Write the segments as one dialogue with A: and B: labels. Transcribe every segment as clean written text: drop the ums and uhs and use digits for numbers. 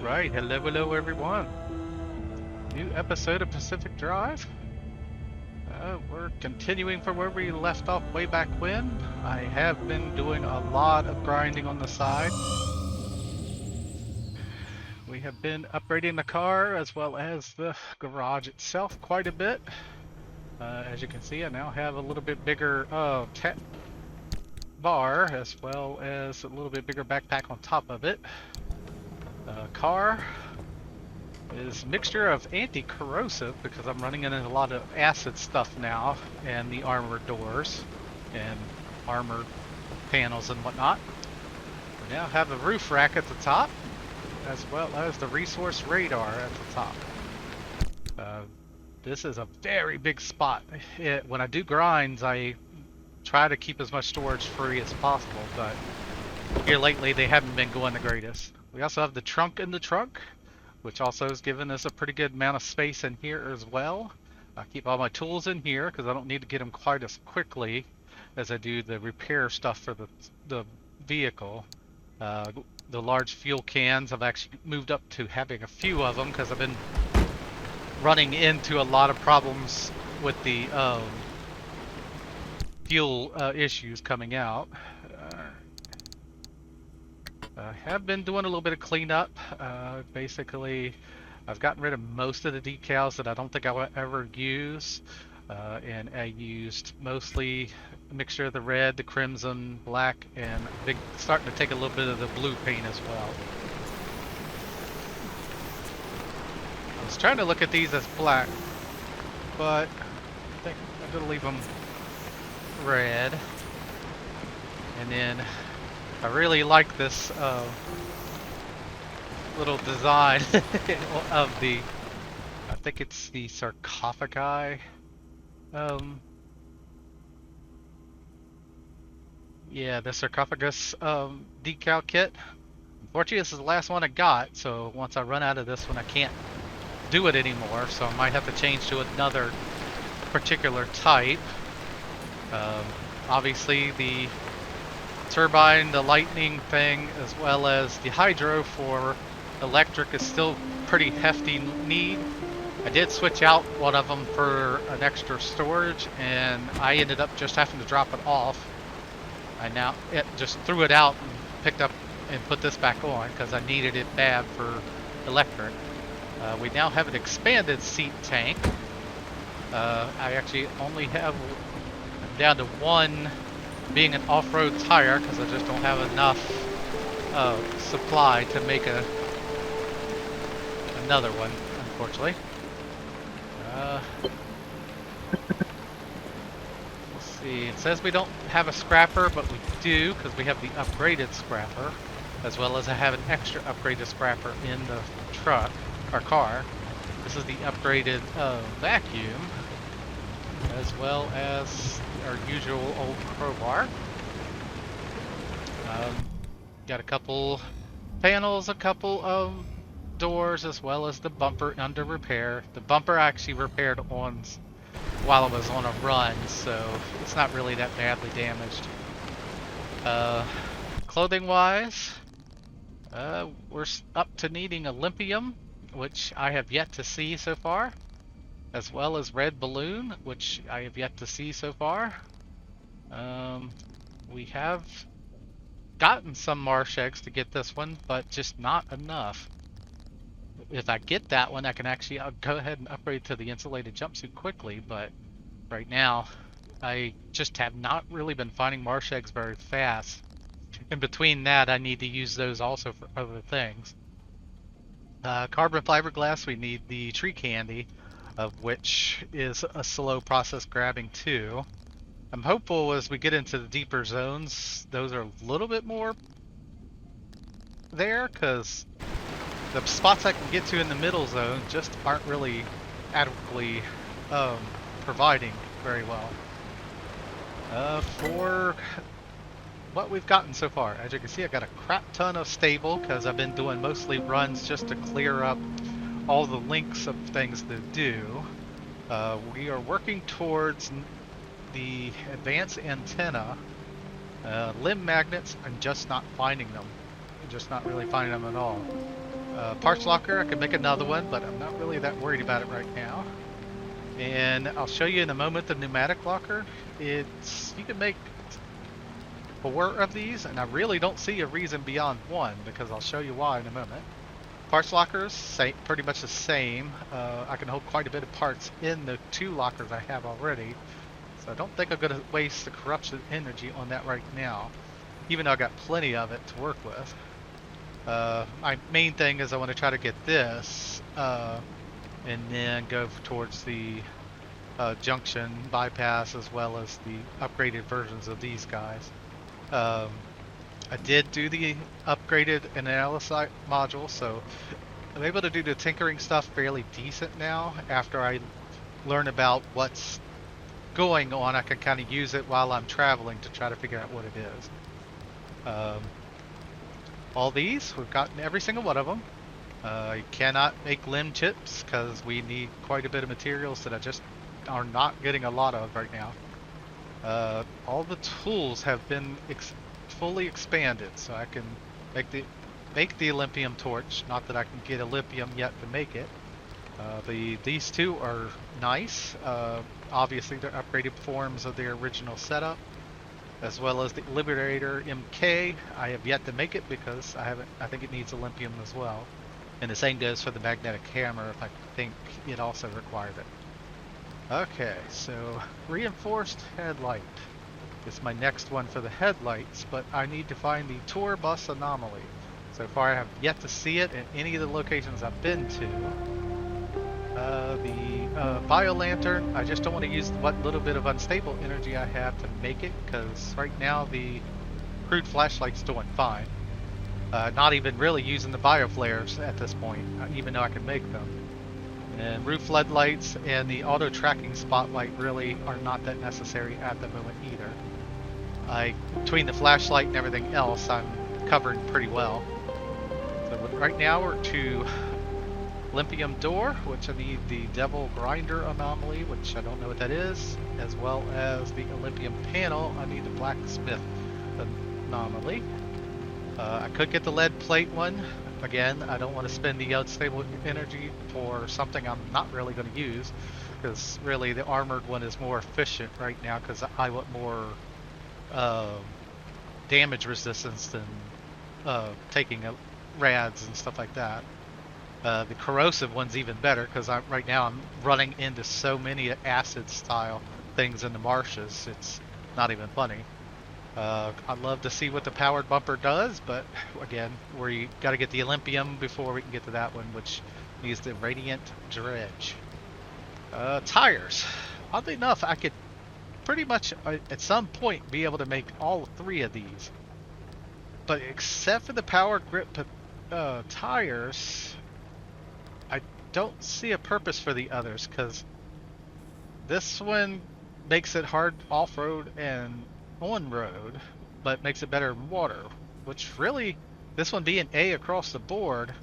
A: Alright, hello everyone. New episode of Pacific Drive. We're continuing from where we left off way back when. I have been doing a lot of grinding on the side. We have been upgrading the car as well as the garage itself quite a bit. As you can see, I now have a little bit bigger bar as well as a little bit bigger backpack on top of it. Car is mixture of anti-corrosive because I'm running into a lot of acid stuff now, and the armored doors and armored panels and whatnot. We now have a roof rack at the top as well as the resource radar at the top. This is a very big spot. When I do grinds, I try to keep as much storage free as possible, but here lately they haven't been going the greatest. We also have the trunk in the trunk, which also has given us a pretty good amount of space in here as well. I keep all my tools in here because I don't need to get them quite as quickly as I do the repair stuff for the vehicle. The large fuel cans, I've actually moved up to having a few of them because I've been running into a lot of problems with the fuel issues coming out. I have been doing a little bit of cleanup. Basically, I've gotten rid of most of the decals that I don't think I will ever use. And I used mostly a mixture of the red, the crimson, black, and starting to take a little bit of the blue paint as well. I was trying to look at these as black, but I think I'm going to leave them red. And then I really like this little design of the, I think it's the sarcophagi. Yeah, the sarcophagus decal kit. Unfortunately, this is the last one I got, so once I run out of this one, I can't do it anymore, so I might have to change to another particular type. Obviously, the turbine, the lightning thing, as well as the hydro for electric is still pretty hefty need. I did switch out one of them for an extra storage, and I ended up just having to drop it off. It just threw it out and picked up and put this back on because I needed it bad for electric. We now have an expanded seat tank. I actually only have down to one being an off-road tire because I just don't have enough supply to make another one, unfortunately. Let's see, it says we don't have a scrapper, but we do because we have the upgraded scrapper, as well as I have an extra upgraded scrapper in the truck, our car. This is the upgraded vacuum, as well as our usual old crowbar. Got a couple panels, a couple doors, as well as the bumper under repair. The bumper I actually repaired while I was on a run, so it's not really that badly damaged. Clothing wise, we're up to needing Olympium, which I have yet to see so far, as well as Red Balloon, which I have yet to see so far. We have gotten some marsh eggs to get this one, but just not enough. If I get that one, I'll go ahead and upgrade to the insulated jumpsuit quickly, but right now I just have not really been finding marsh eggs very fast. In between that, I need to use those also for other things. Carbon fiberglass, we need the tree candy, of which is a slow process grabbing too. I'm hopeful as we get into the deeper zones, those are a little bit more there, because the spots I can get to in the middle zone just aren't really adequately providing very well. For what we've gotten so far, as you can see, I got a crap ton of stable because I've been doing mostly runs just to clear up all the links of things to do. We are working towards the advanced antenna. Limb magnets, I'm just not finding them. I'm just not really finding them at all. Parts locker, I could make another one, but I'm not really that worried about it right now. And I'll show you in a moment the pneumatic locker. You can make 4 of these, and I really don't see a reason beyond 1, because I'll show you why in a moment. Parts lockers, pretty much the same. I can hold quite a bit of parts in the 2 lockers I have already, so I don't think I'm going to waste the corruption energy on that right now, even though I got plenty of it to work with. My main thing is I want to try to get this, and then go towards the junction bypass, as well as the upgraded versions of these guys. I did do the upgraded analysis module, so I'm able to do the tinkering stuff fairly decent now. After I learn about what's going on, I can kind of use it while I'm traveling to try to figure out what it is. All these, we've gotten every single one of them. You cannot make limb chips because we need quite a bit of materials that I just are not getting a lot of right now. All the tools have been fully expanded, so I can make the Olympium torch. Not that I can get Olympium yet to make it. These two are nice. Obviously, they're upgraded forms of their original setup, as well as the Liberator MK. I have yet to make it because I think it needs Olympium as well. And the same goes for the magnetic hammer, if I think it also required it. Okay, so reinforced headlight is my next one for the headlights, but I need to find the tour bus anomaly. So far I have yet to see it in any of the locations I've been to. The bio lantern, I just don't want to use what little bit of unstable energy I have to make it, because right now the crude flashlight's doing fine. Not even really using the bio flares at this point, even though I can make them. And roof floodlights and the auto tracking spotlight really are not that necessary at the moment either. Between the flashlight and everything else, I'm covered pretty well. So right now we're to Olympium door, which I need the Devil Grinder anomaly, which I don't know what that is, as well as the Olympium panel. I need the Blacksmith anomaly. I could get the lead plate one. Again, I don't want to spend the unstable energy for something I'm not really going to use, because really the armored one is more efficient right now, because I want more damage resistance than taking rads and stuff like that. The corrosive one's even better, because right now I'm running into so many acid style things in the marshes, it's not even funny. I'd love to see what the powered bumper does, but again, we got to get the Olympium before we can get to that one, which needs the Radiant Dredge. Tires. Oddly enough, I could pretty much at some point be able to make all 3 of these, but except for the power grip tires, I don't see a purpose for the others, because this one makes it hard off-road and on-road, but makes it better in water, which really, this one being A across the board,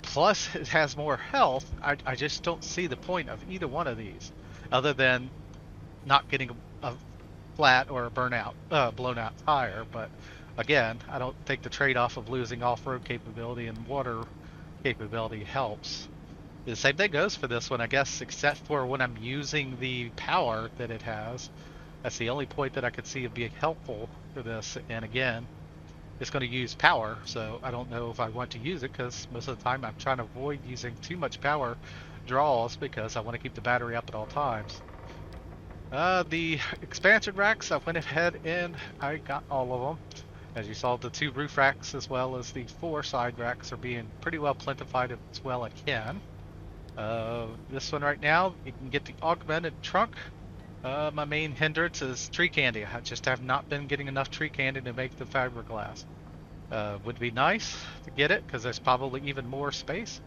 A: plus it has more health, I just don't see the point of either one of these, other than not getting a flat or a blown out tire. But again, I don't think the trade-off of losing off-road capability and water capability helps. The same thing goes for this one, I guess, except for when I'm using the power that it has. That's the only point that I could see of being helpful for this. And again, it's going to use power, so I don't know if I want to use it, because most of the time I'm trying to avoid using too much power draws because I want to keep the battery up at all times. The expansion racks, I went ahead and I got all of them. As you saw, the 2 roof racks as well as the 4 side racks are being pretty well plentified as well I can. This one right now, you can get the augmented trunk. My main hindrance is tree candy. I just have not been getting enough tree candy to make the fiberglass. Would be nice to get it, because there's probably even more space.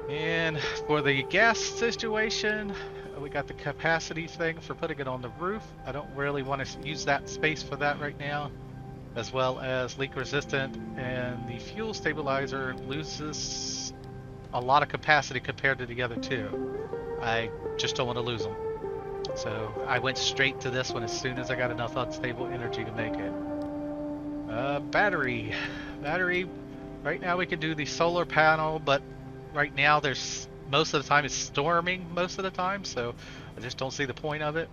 A: And for the gas situation, we got the capacity thing for putting it on the roof. I don't really want to use that space for that right now, as well as leak resistant, and the fuel stabilizer loses a lot of capacity compared to the other 2. I just don't want to lose them. So I went straight to this one as soon as I got enough unstable energy to make it. Battery. right now we could do the solar panel, but right now there's most of the time it's storming most of the time, so I just don't see the point of it.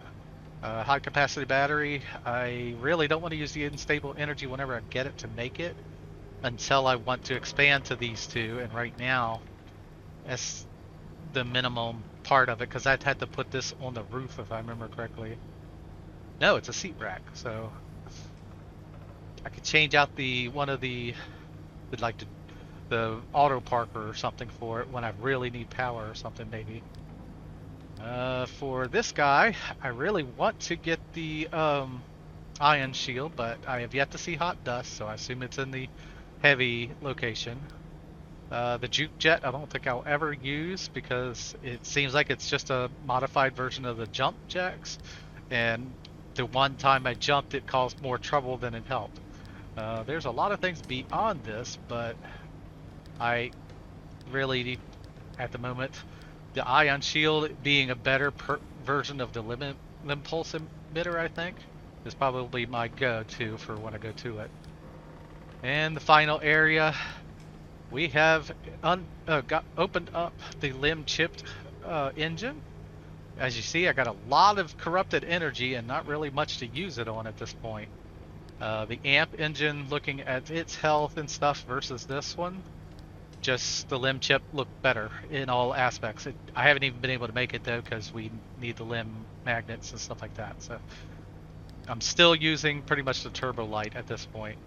A: High capacity battery, I really don't want to use the unstable energy whenever I get it to make it until I want to expand to these two, and right now that's the minimum part of it because I'd had to put this on the roof if I remember correctly. No, it's a seat rack, so I could change out the one of the like the auto parker or something for it when I really need power or something maybe. For this guy, I really want to get the ion shield, but I have yet to see hot dust, so I assume it's in the heavy location. The juke jet I don't think I'll ever use because it seems like it's just a modified version of the jump jacks, and the one time I jumped it caused more trouble than it helped. There's a lot of things beyond this, but I really, at the moment, the ion shield being a better version of the limb pulse emitter, I think, is probably my go-to for when I go to it. And the final area, we have opened up the limb chipped engine. As you see, I got a lot of corrupted energy and not really much to use it on at this point. The amp engine, looking at its health and stuff versus this one, just the limb chip looked better in all aspects. I haven't even been able to make it though because we need the limb magnets and stuff like that. So I'm still using pretty much the turbo light at this point.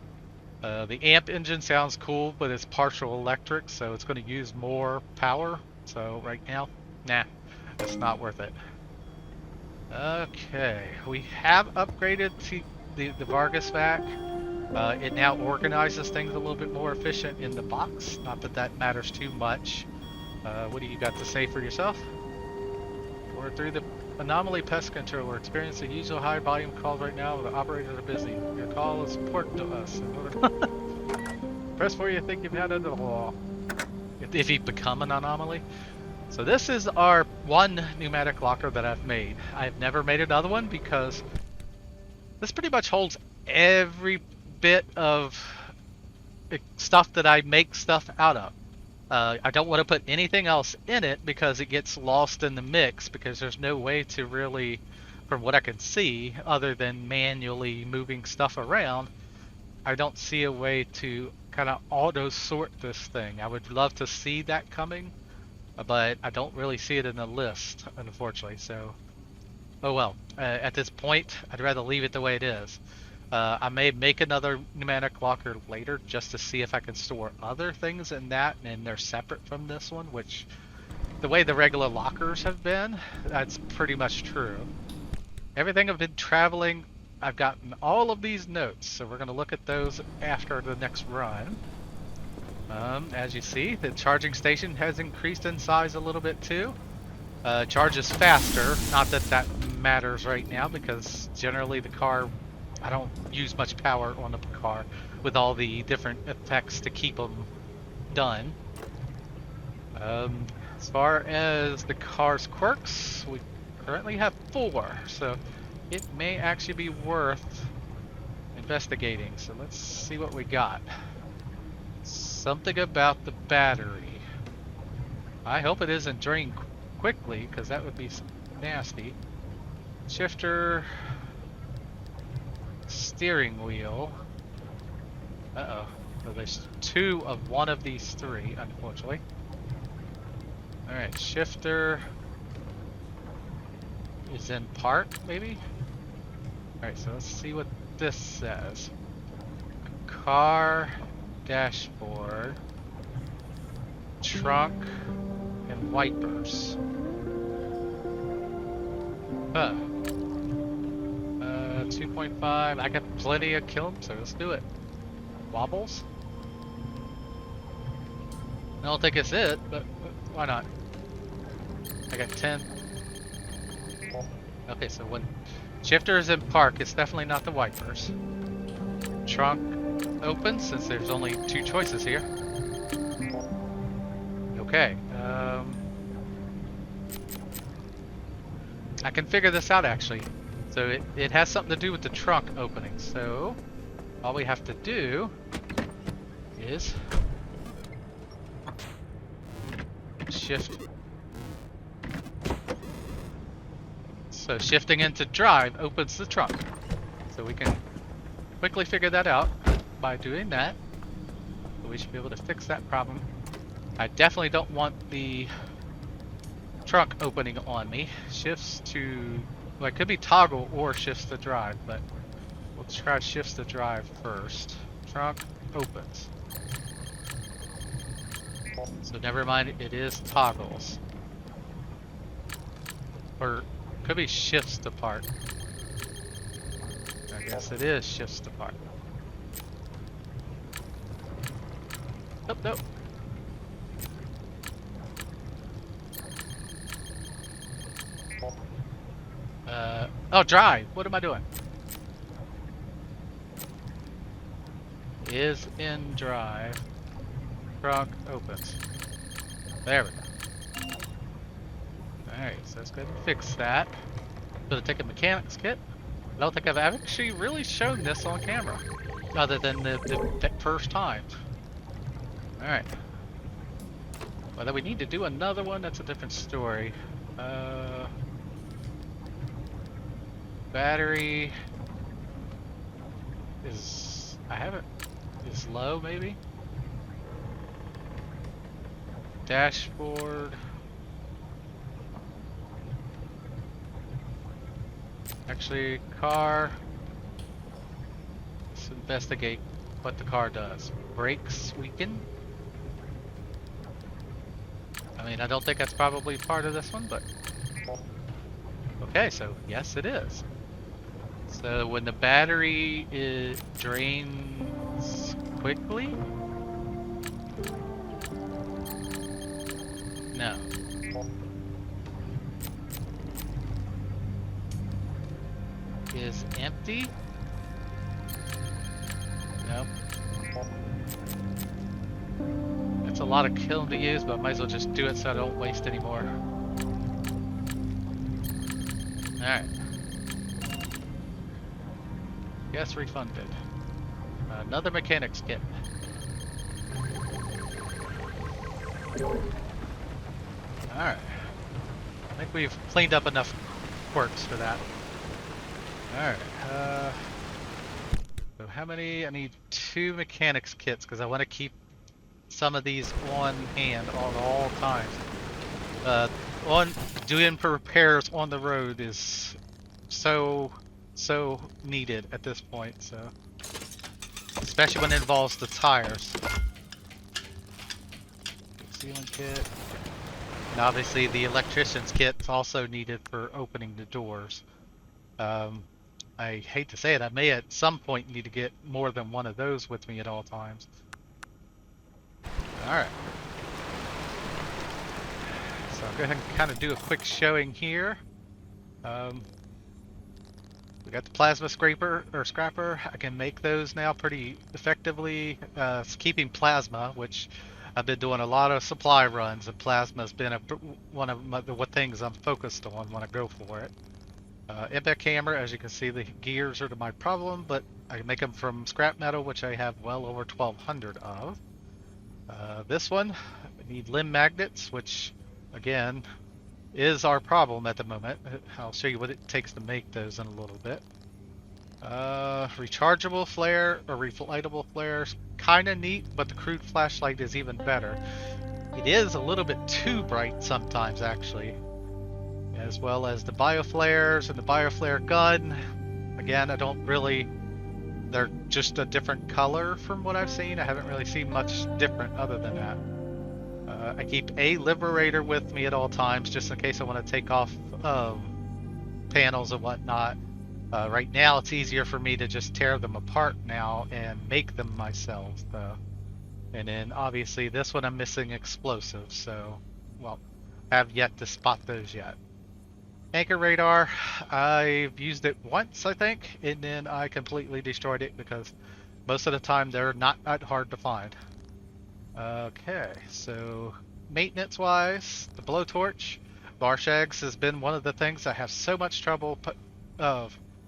A: The amp engine sounds cool, but it's partial electric, so it's going to use more power. So right now, nah, it's not worth it. Okay, we have upgraded to the Vargas vac. It now organizes things a little bit more efficient in the box. Not that that matters too much. What do you got to say for yourself? We're through the anomaly pest control. We're experiencing usual high volume calls right now. The operators are busy. Your call is important to us. Press for you think you've had under the law. If you become an anomaly. So this is our one pneumatic locker that I've made. I've never made another one because this pretty much holds every bit of stuff that I make stuff out of. I don't want to put anything else in it because it gets lost in the mix, because there's no way to really, from what I can see, other than manually moving stuff around, I don't see a way to kind of auto sort this thing. I would love to see that coming, but I don't really see it in the list, unfortunately. So, oh well. At this point, I'd rather leave it the way it is. I may make another pneumatic locker later just to see if I can store other things in that, and they're separate from this one, which, the way the regular lockers have been, that's pretty much true. Everything I've been traveling, I've gotten all of these notes, so we're going to look at those after the next run. As you see, the charging station has increased in size a little bit too. Charges faster, not that that matters right now, because generally the car, I don't use much power on the car with all the different effects to keep them done. As far as the car's quirks, we currently have 4, so it may actually be worth investigating. So let's see what we got. Something about the battery. I hope it isn't drained quickly, because that would be nasty. Shifter, steering wheel. Uh-oh. So there's 2 of one of these 3, unfortunately. Alright, shifter is in park, maybe? Alright, so let's see what this says. Car, dashboard, trunk, and wipers. Huh. 2.5. I got plenty of kiln, so let's do it. Wobbles? I don't think it's it, but why not? I got 10. Okay, so when shifter is in park, it's definitely not the wipers. Trunk open, since there's only 2 choices here. Okay. I can figure this out actually. So it has something to do with the trunk opening. So all we have to do is shift. So shifting into drive opens the trunk. So we can quickly figure that out by doing that. So we should be able to fix that problem. I definitely don't want the trunk opening on me. Shifts to, well, it could be toggle or shifts to drive, but we'll try shifts to drive first. Trunk opens. So never mind, it is toggles. Or could be shifts to park. I guess it is shifts to park. Nope, nope. Oh, drive. What am I doing? Is in drive. Trunk opens. There we go. Alright, so let's go ahead and fix that. Gonna take a mechanics kit. I don't think I've actually really shown this on camera, other than the first time. Alright. Whether we need to do another one, that's a different story. Battery is, is low maybe? Dashboard. Actually, car. Let's investigate what the car does. Brakes weaken. I mean, I don't think that's probably part of this one, but... Okay, so yes it is. So when the battery drains quickly? No. Is empty? Nope. It's a lot of kiln to use, but I might as well just do it so I don't waste any more. Alright. Guess refunded. Another mechanics kit. Alright. I think we've cleaned up enough quirks for that. Alright. So how many? I need 2 mechanics kits because I want to keep some of these on hand at all times. Doing repairs on the road is so needed at this point, so especially when it involves the tires. Sealing kit. And obviously the electrician's kit is also needed for opening the doors. I hate to say it, I may at some point need to get more than one of those with me at all times. Alright. So I'll go ahead and kind of do a quick showing here. We got the plasma scraper or scrapper. I can make those now pretty effectively. It's keeping plasma, which I've been doing a lot of supply runs, and plasma's been one of the things I'm focused on when I go for it. Impact hammer, as you can see, the gears are my problem, but I can make them from scrap metal, which I have well over 1,200 of. This one, I need limb magnets, which again is our problem at the moment. I'll show you what it takes to make those in a little bit. Rechargeable flare or reflightable flares, kind of neat, but the crude flashlight is even better. It is a little bit too bright sometimes, actually. As well as the bioflares and the bioflare gun. Again, I don't really... They're just a different color from what I've seen. I haven't really seen much different other than that. I keep a liberator with me at all times, just in case I want to take off panels and whatnot. Right now, it's easier for me to just tear them apart now and make them myself. And then, obviously, this one I'm missing explosives, so, well, have yet to spot those yet. Anchor radar, I've used it once, I think, and then I completely destroyed it because most of the time they're not that hard to find. Okay, so maintenance-wise, the blowtorch, Varshags has been one of the things I have so much trouble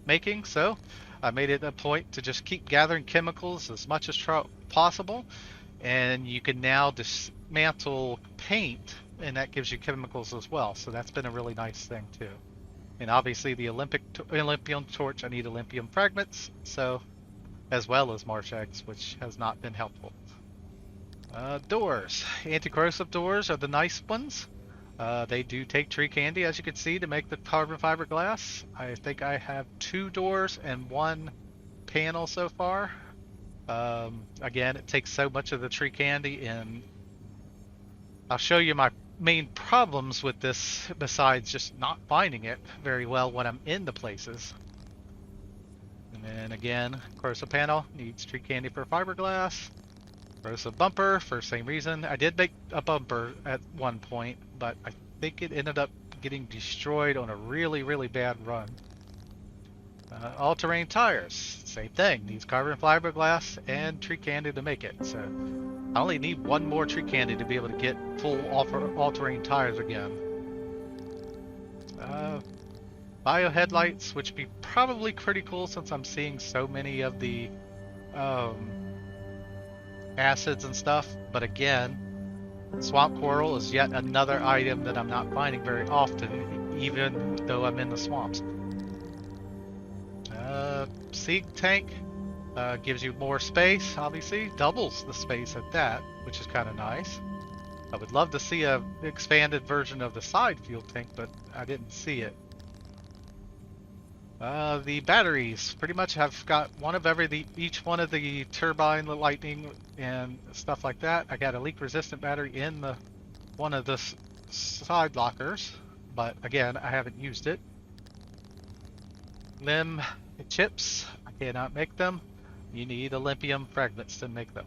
A: making, so I made it a point to just keep gathering chemicals as much as possible, and you can now dismantle paint and that gives you chemicals as well. So that's been a really nice thing too. And obviously the Olympium torch, I need Olympium fragments, so as well as marsh eggs, which has not been helpful. Doors. Anti-corrosive doors are the nice ones. They do take tree candy, as you can see, to make the carbon fiber glass. I think I have 2 doors and 1 panel so far. Again, it takes so much of the tree candy, and I'll show you my main problems with this, besides just not finding it very well when I'm in the places. And then again, corrosive panel needs tree candy for fiberglass. Corrosive bumper for the same reason. I did make a bumper at one point, but I think it ended up getting destroyed on a really, really bad run. All-terrain tires, same thing. Needs carbon fiberglass and tree candy to make it. So I only need 1 more tree candy to be able to get full all-terrain tires again. Bio headlights, which would be probably pretty cool since I'm seeing so many of the acids and stuff. But again, swamp coral is yet another item that I'm not finding very often, even though I'm in the swamps. Seed tank gives you more space, obviously, doubles the space at that, which is kind of nice. I would love to see a expanded version of the side fuel tank, but I didn't see it. The batteries pretty much have got one of each one of the turbine, the lightning, and stuff like that. I got a leak resistant battery in one of the side lockers, but again, I haven't used it. Limb chips, I cannot make them. You need Olympium fragments to make them.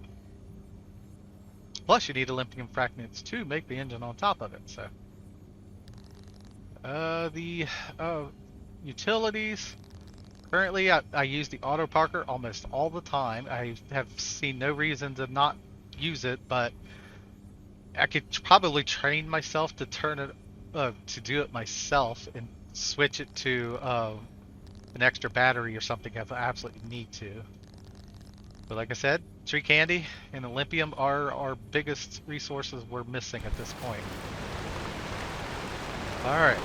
A: Plus, you need Olympium fragments to make the engine on top of it. So, the utilities. Currently, I use the auto parker almost all the time. I have seen no reason to not use it, but I could probably train myself to turn it to do it myself and switch it to an extra battery or something if I absolutely need to. But like I said, tree candy and Olympium are our biggest resources we're missing at this point. Alright.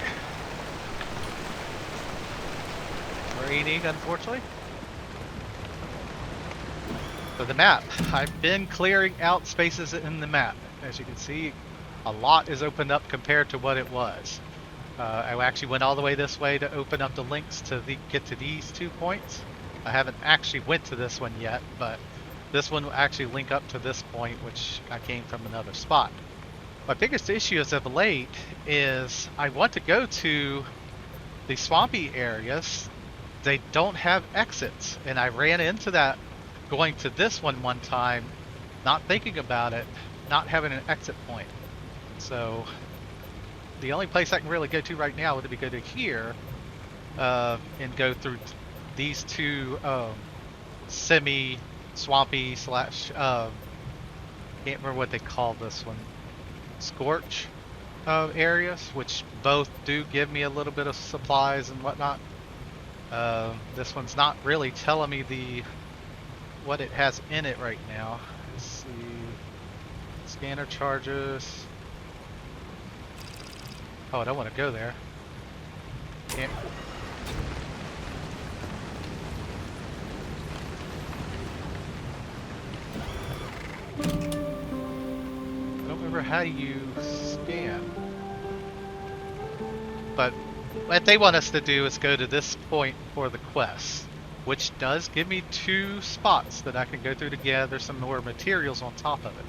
A: Raining, unfortunately. So the map. I've been clearing out spaces in the map. As you can see, a lot is opened up compared to what it was. I actually went all the way this way to open up the links to get to these 2 points. I haven't actually went to this one yet, but this one will actually link up to this point, which I came from another spot. My biggest issue as of late is I want to go to the swampy areas. They don't have exits, and I ran into that going to this one time, not thinking about it, not having an exit point. So the only place I can really go to right now would be go to here and go through these 2 semi-swampy slash can't remember what they call this one, scorch areas, which both do give me a little bit of supplies and whatnot. This one's not really telling me what it has in it right now. Let's see. Scanner charges. Oh, I don't want to go there. Can't. I don't remember how you scan. But what they want us to do is go to this point for the quest, which does give me 2 spots that I can go through to gather some more materials on top of it.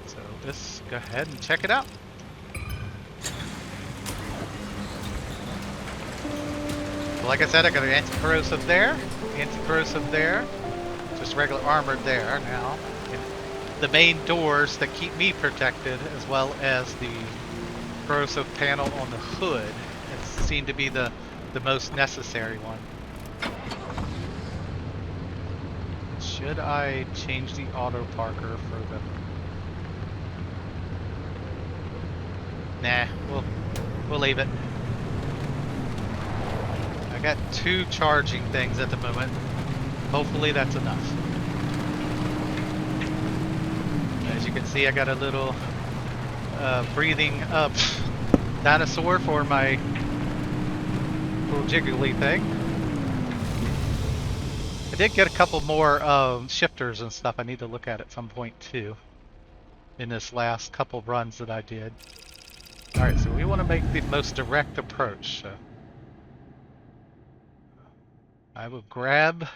A: So let's go ahead and check it out. So like I said, I got an anti-corrosive there, just regular armored there now. And the main doors that keep me protected, as well as the corrosive panel on the hood, seem to be the most necessary one. Should I change the auto parker for the... Nah, we'll leave it. I got 2 charging things at the moment. Hopefully that's enough. As you can see, I got a little breathing dinosaur for my little jiggly thing. I did get a couple more shifters and stuff I need to look at some point too in this last couple runs that I did. Alright, so we want to make the most direct approach. So I will grab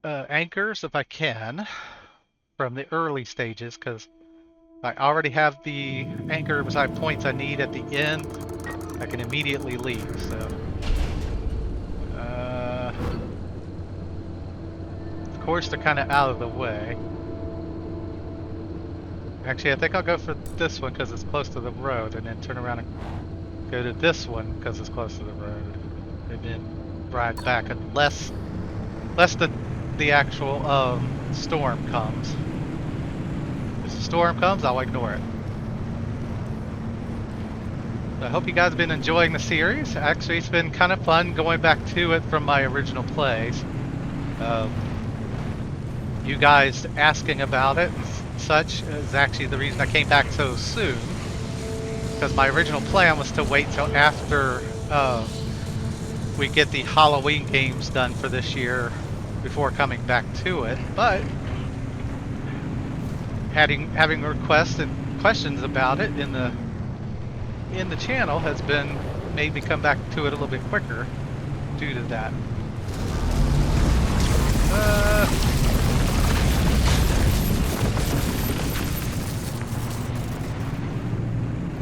A: anchors if I can from the early stages, because I already have the anchor beside points I need at the end. I can immediately leave, so of course they're kind of out of the way. Actually, I think I'll go for this one because it's close to the road, and then turn around and go to this one because it's close to the road, and then ride back unless the actual storm comes. If the storm comes, I'll ignore it. I hope you guys have been enjoying the series. Actually, it's been kind of fun going back to it from my original plays. You guys asking about it and such is actually the reason I came back so soon. Because my original plan was to wait till after we get the Halloween games done for this year before coming back to it. But having requests and questions about it in the channel has made me come back to it a little bit quicker due to that.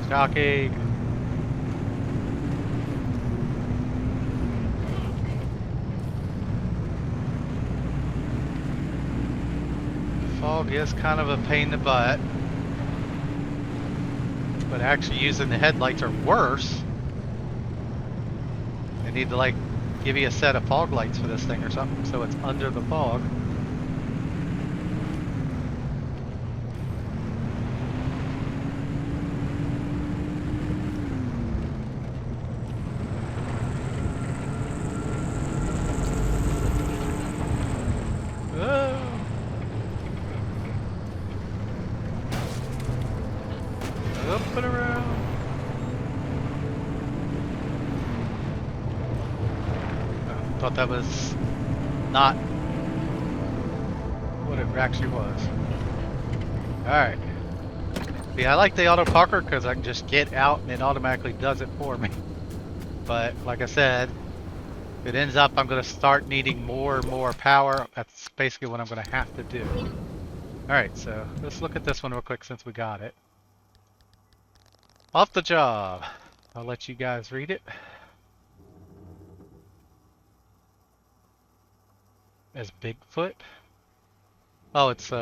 A: Shocking. Fog is kind of a pain in the butt. But actually using the headlights are worse. They need to like give you a set of fog lights for this thing or something so it's under the fog. Up and around. I thought that was not what it actually was. Alright. Yeah, I like the auto parker because I can just get out and it automatically does it for me. But like I said, if it ends up I'm going to start needing more and more power, that's basically what I'm going to have to do. Alright, so let's look at this one real quick since we got it. Off the job. I'll let you guys read it. As Bigfoot? Oh, it's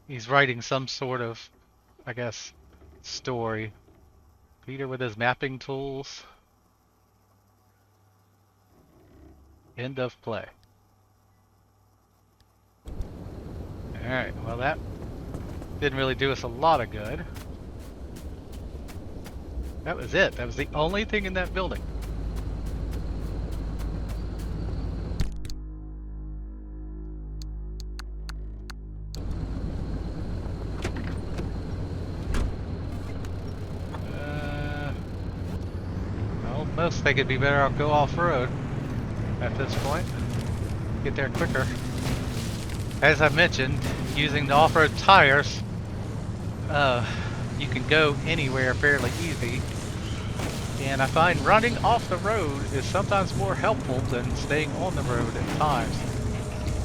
A: he's writing some sort of, I guess, story. Peter with his mapping tools. End of play. Alright, well that didn't really do us a lot of good. That was it. That was the only thing in that building. Almost think it'd be better I'll go off-road at this point. Get there quicker. As I mentioned, using the off-road tires, you can go anywhere fairly easy. And I find running off the road is sometimes more helpful than staying on the road at times.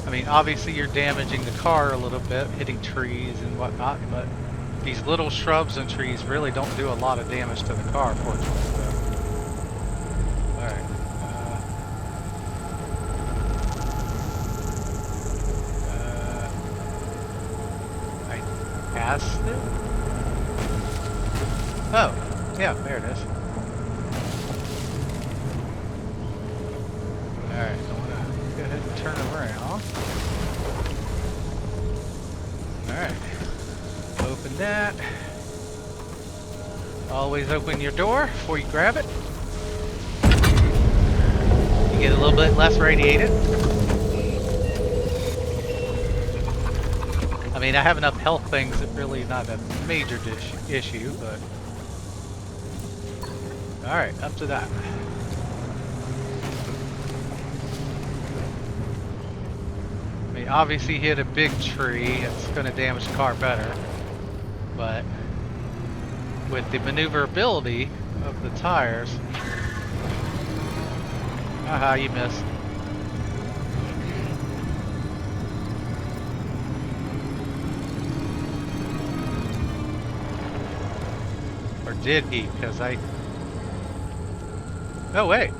A: I mean, obviously you're damaging the car a little bit, hitting trees and whatnot, but these little shrubs and trees really don't do a lot of damage to the car, fortunately. So. Alright. I passed it? Oh, yeah, there it is. Alright, I want to go ahead and turn around. Alright. Open that. Always open your door before you grab it. You get a little bit less radiated. I mean, I have enough health things that really not a major issue, but... Alright, up to that. I mean, obviously hit a big tree, it's going to damage the car better, but with the maneuverability of the tires... Aha, you missed. Or did he? Because I... No, wait.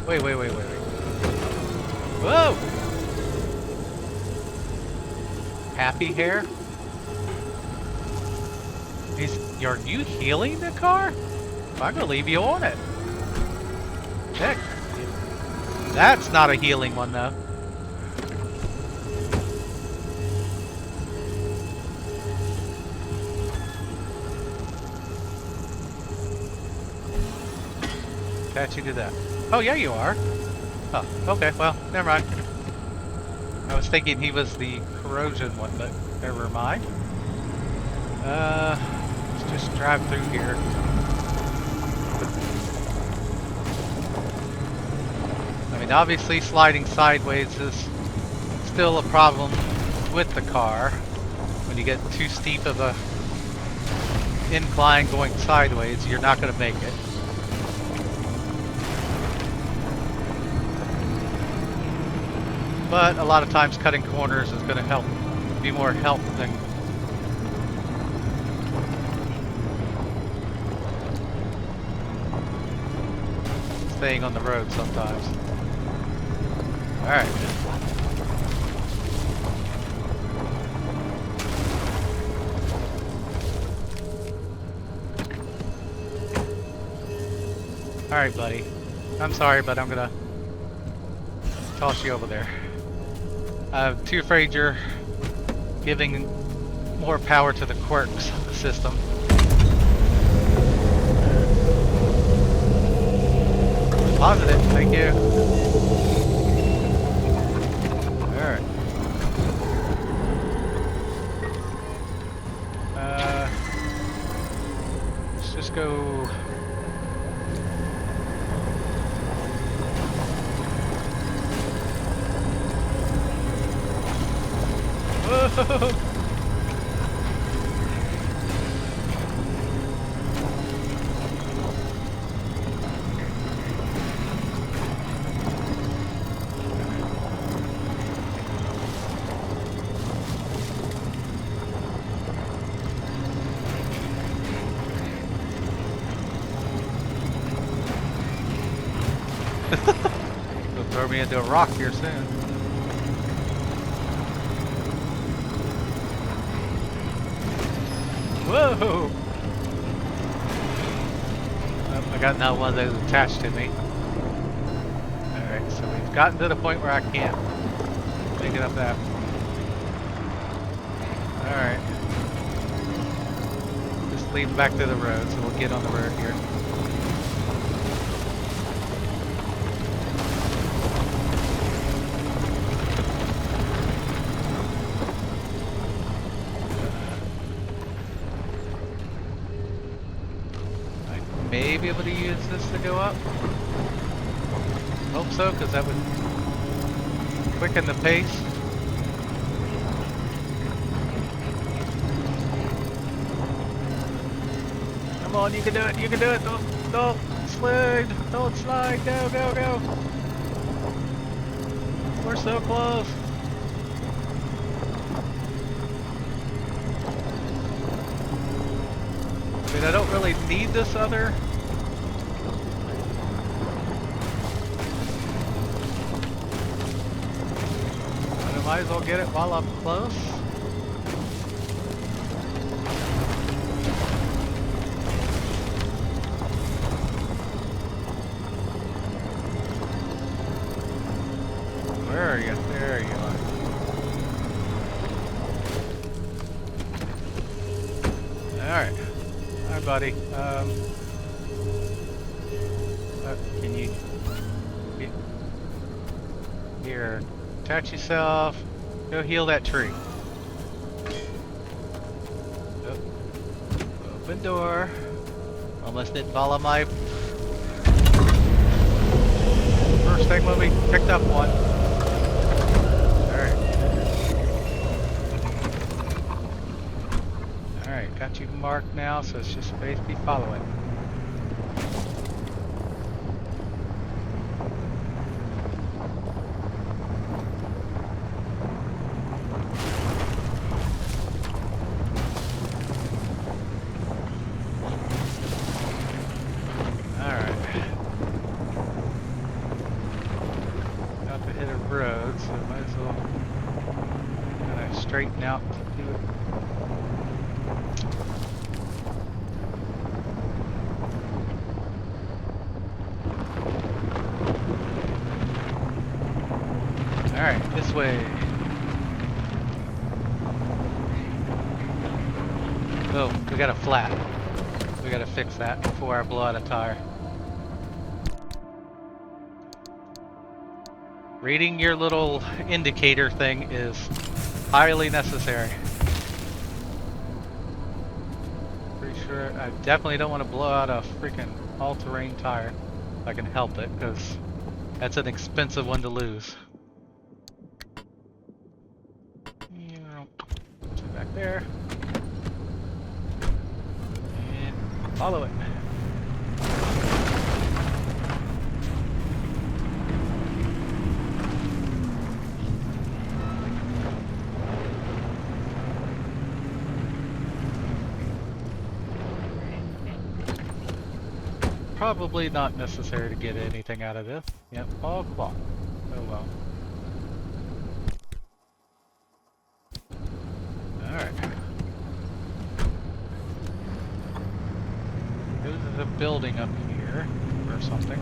A: Wait. Whoa! Happy hair? Are you healing the car? I'm gonna leave you on it. Check. That's not a healing one though. Attach you to that. Oh yeah, you are. Oh, okay. Well, never mind. I was thinking he was the corrosion one, but never mind. Let's just drive through here. I mean, obviously sliding sideways is still a problem with the car. When you get too steep of a incline going sideways, you're not going to make it. But a lot of times cutting corners is going to help, be more help than staying on the road sometimes. Alright. Alright, buddy. I'm sorry, but I'm gonna toss you over there. I'm too afraid you're giving more power to the quirks of the system. Positive, thank you. Alright. Let's just go. Whoa! He'll throw me into a rock here soon. Whoa! Oh, I got now one of those attached to me. Alright, so we've gotten to the point where I can't make it up that. Alright. Just leave back to the road, so we'll get on the road here. May be able to use this to go up. Hope so, because that would quicken the pace. Come on, you can do it, you can do it. Don't slide, don't slide, go, go, go. We're so close. I mean, I don't really need this other. But I might as well get it while I'm close. Where are you? There you are. Alright. Hi, buddy. Can you... Here, attach yourself. Go heal that tree. Oh. Open door. Almost didn't follow my first thing when we picked up one. Alright. Alright, got you marked now, so it's just basically following. Straighten out to do it. Alright, this way. Oh, we got a flat. We gotta fix that before I blow out a tire. Reading your little indicator thing is highly necessary. Pretty sure I definitely don't want to blow out a freaking all-terrain tire if I can help it, because that's an expensive one to lose. Back there. And follow it. Probably not necessary to get anything out of this. Yep, all cloth. Oh well. Alright. There's a building up here or something.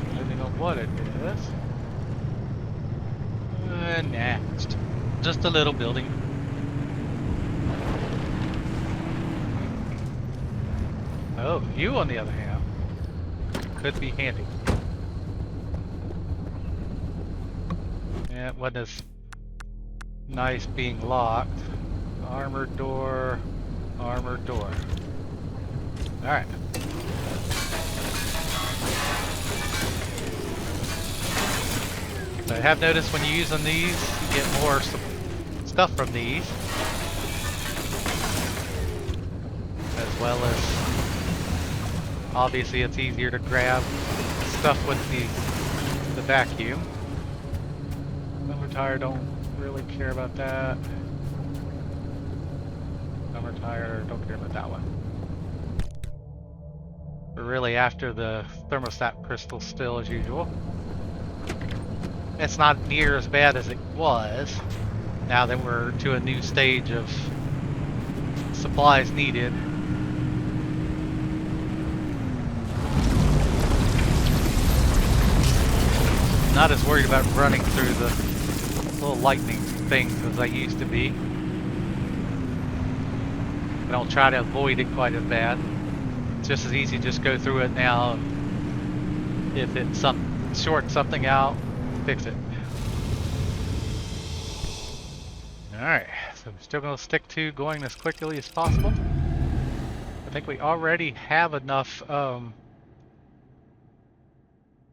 A: Depending on what it is. Nah, it's just a little building. Oh, you on the other hand could be handy. Yeah, it wasn't as nice being locked. Armored door, armored door. Alright. So I have noticed when you're using these, you get more stuff from these. As well as obviously, it's easier to grab stuff with the vacuum. Number tire, don't really care about that. Number tire, don't care about that one. We're really after the thermostat crystal still, as usual. It's not near as bad as it was, now that we're to a new stage of supplies needed. Not as worried about running through the little lightning things as I used to be. And I'll try to avoid it quite as bad. It's just as easy to just go through it now. If it's short something out, fix it. Alright, so we're still going to stick to going as quickly as possible. I think we already have enough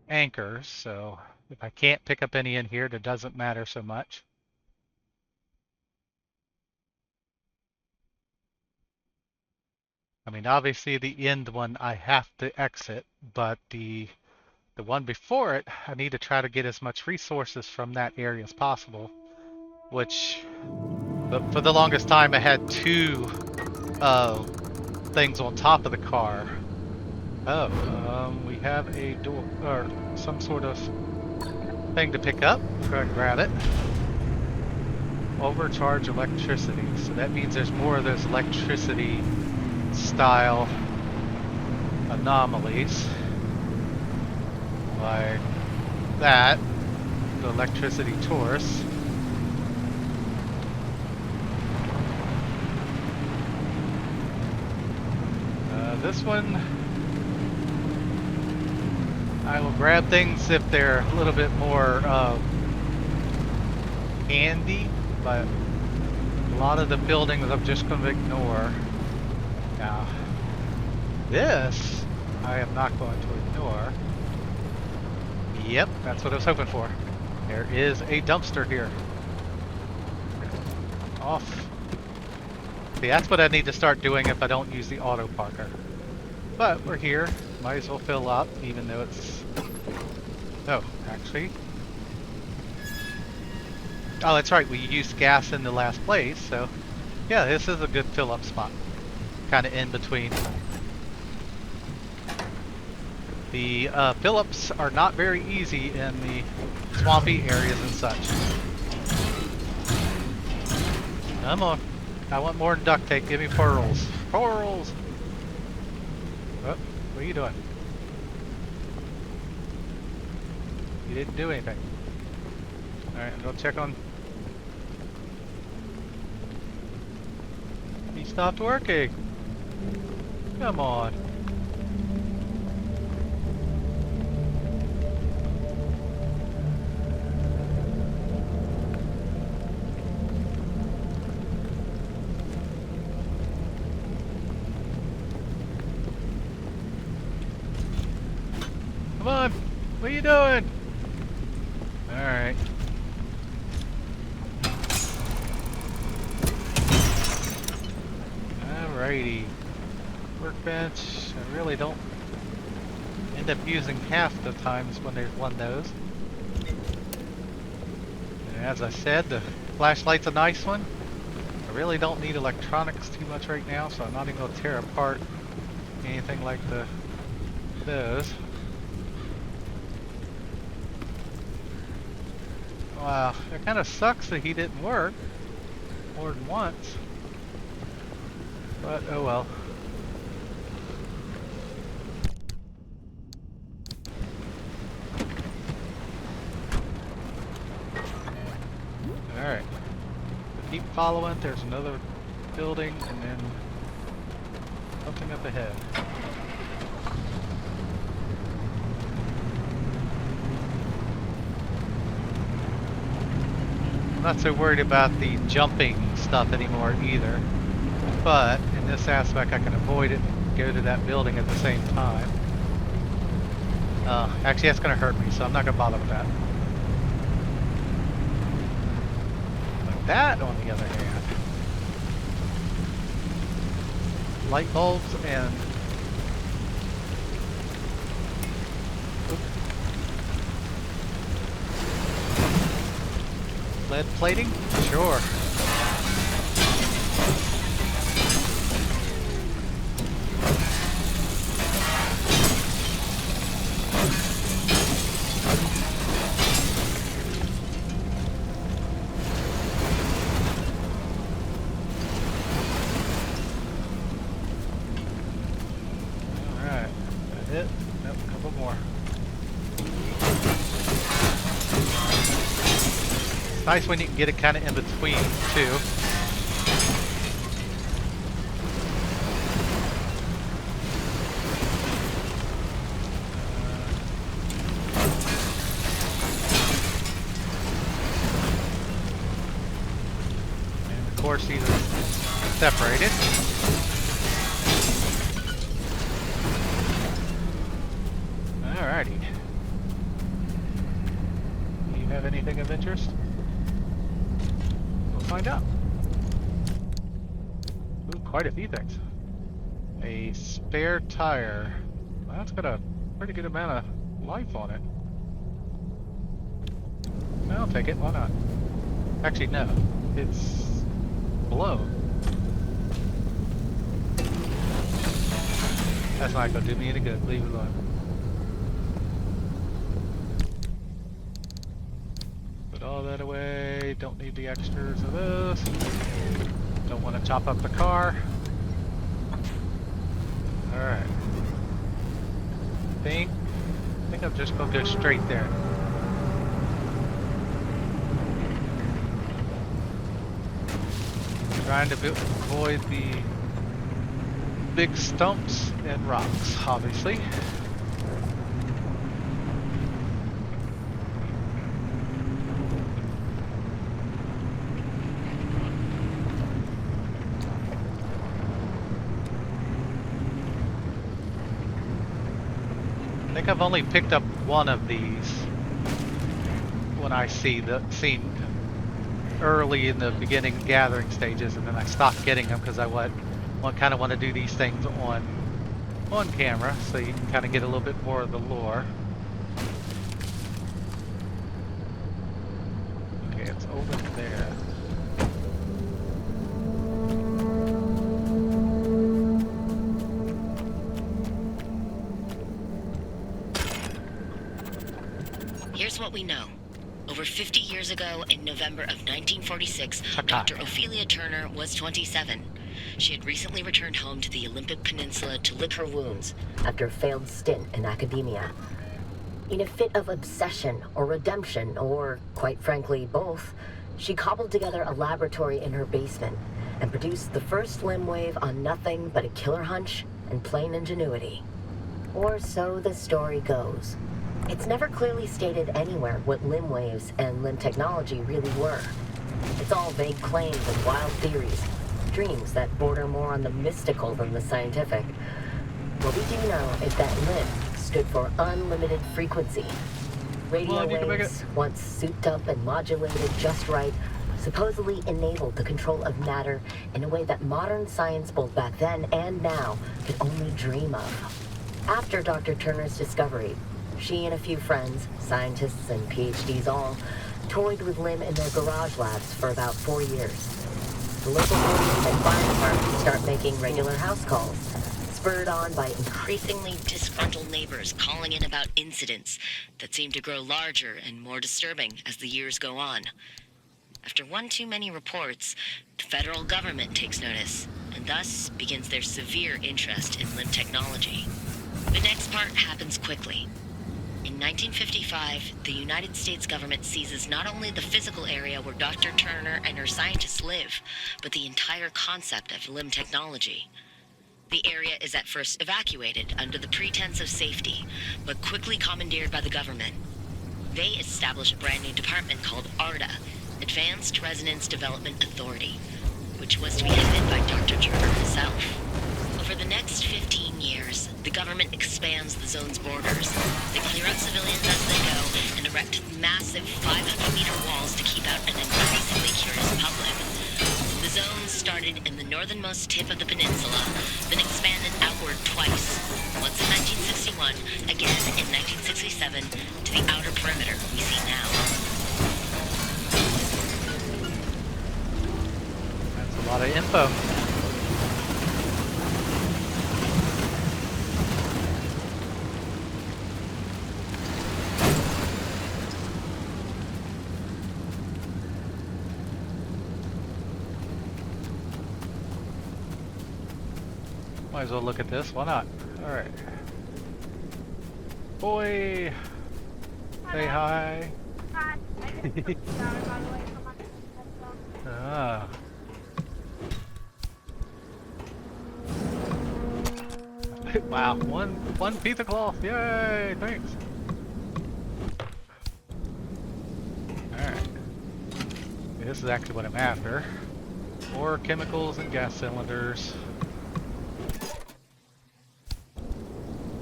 A: anchors, so if I can't pick up any in here, it doesn't matter so much. I mean, obviously the end one I have to exit, but the one before it, I need to try to get as much resources from that area as possible. Which, but for the longest time, I had two things on top of the car. Oh, we have a door or some sort of thing to pick up. Go ahead and grab it. Overcharge electricity. So that means there's more of those electricity style anomalies. Like that. The electricity Taurus. This one I will grab things if they're a little bit more handy, but a lot of the buildings I'm just going to ignore. Now, this I am not going to ignore. Yep, that's what I was hoping for. There is a dumpster here. Off. See, that's what I need to start doing if I don't use the auto parker. But we're here. Might as well fill up, even though it's... Oh, actually... Oh, that's right. We used gas in the last place, so... Yeah, this is a good fill-up spot. Kind of in between. The fill-ups are not very easy in the swampy areas and such. Come on. I want more than duct tape. Give me pearls. Pearls! Oh, what are you doing? You didn't do anything. Alright, I'm gonna check on... He stopped working. Come on. Come on. What are you doing? Alright. Alrighty. Workbench. I really don't end up using half the times when there's one of those. And as I said, the flashlight's a nice one. I really don't need electronics too much right now, so I'm not even going to tear apart anything like those. Wow, it kind of sucks that he didn't work more than once. But, oh well. Alright. Keep following. There's another building and then something up ahead. I'm not so worried about the jumping stuff anymore either. But in this aspect I can avoid it and go to that building at the same time. Actually that's going to hurt me, so I'm not going to bother with that. But that, on the other hand, light bulbs and... lead plating? Sure. Alright. That it? Nope, a couple more. Nice when you can get it kind of in between too. And of course these are separated. Alrighty. Do you have anything of interest? Find out. Ooh, quite a few things. A spare tire. Well, that's got a pretty good amount of life on it. I'll take it, why not? Actually, no. It's blown. That's not gonna do me any good. Leave it alone. Put all that away. Don't need the extras of those. Don't want to chop up the car. Alright. I think I'm just going to go straight there. Trying to avoid the big stumps and rocks, obviously. think I've only picked up one of these when I seen early in the beginning gathering stages, and then I stopped getting them because I kind of want to do these things on camera, so you can kind of get a little bit more of the lore. Okay, it's over there.
B: Here's what we know. Over 50 years ago, in November of 1946, Dr. Ophelia Turner was 27. She had recently returned home to the Olympic Peninsula to lick her wounds after a failed stint in academia. In a fit of obsession or redemption, or, quite frankly, both, she cobbled together a laboratory in her basement and produced the first limb wave on nothing but a killer hunch and plain ingenuity. Or so the story goes. It's never clearly stated anywhere what limb waves and limb technology really were. It's all vague claims and wild theories, dreams that border more on the mystical than the scientific. What we do know is that limb stood for unlimited frequency. Radio waves, once souped up and modulated just right, supposedly enabled the control of matter in a way that modern science both back then and now could only dream of. After Dr. Turner's discovery, she and a few friends, scientists and PhDs all, toyed with limb in their garage labs for about 4 years. The local police and fire departments start making regular house calls, spurred on by increasingly disgruntled neighbors calling in about incidents that seem to grow larger and more disturbing as the years go on. After one too many reports, the federal government takes notice, and thus begins their severe interest in limb technology. The next part happens quickly. In 1955, the United States government seizes not only the physical area where Dr. Turner and her scientists live, but the entire concept of limb technology. The area is at first evacuated under the pretense of safety, but quickly commandeered by the government. They establish a brand new department called ARDA, Advanced Resonance Development Authority, which was to be headed by Dr. Turner herself. Over the next 15 years, the government expands the zone's borders. They clear out civilians as they go and erect massive 500-meter walls to keep out an increasingly curious public. The zone started in the northernmost tip of the peninsula, then expanded outward twice, once in 1961, again in 1967, to the outer perimeter we see now.
A: That's a lot of info. Might as well look at this. Why not? All right. Boy, say hi. Ah. Wow, one piece of cloth. Yay! Thanks. All right. This is actually what I'm after. More chemicals and gas cylinders.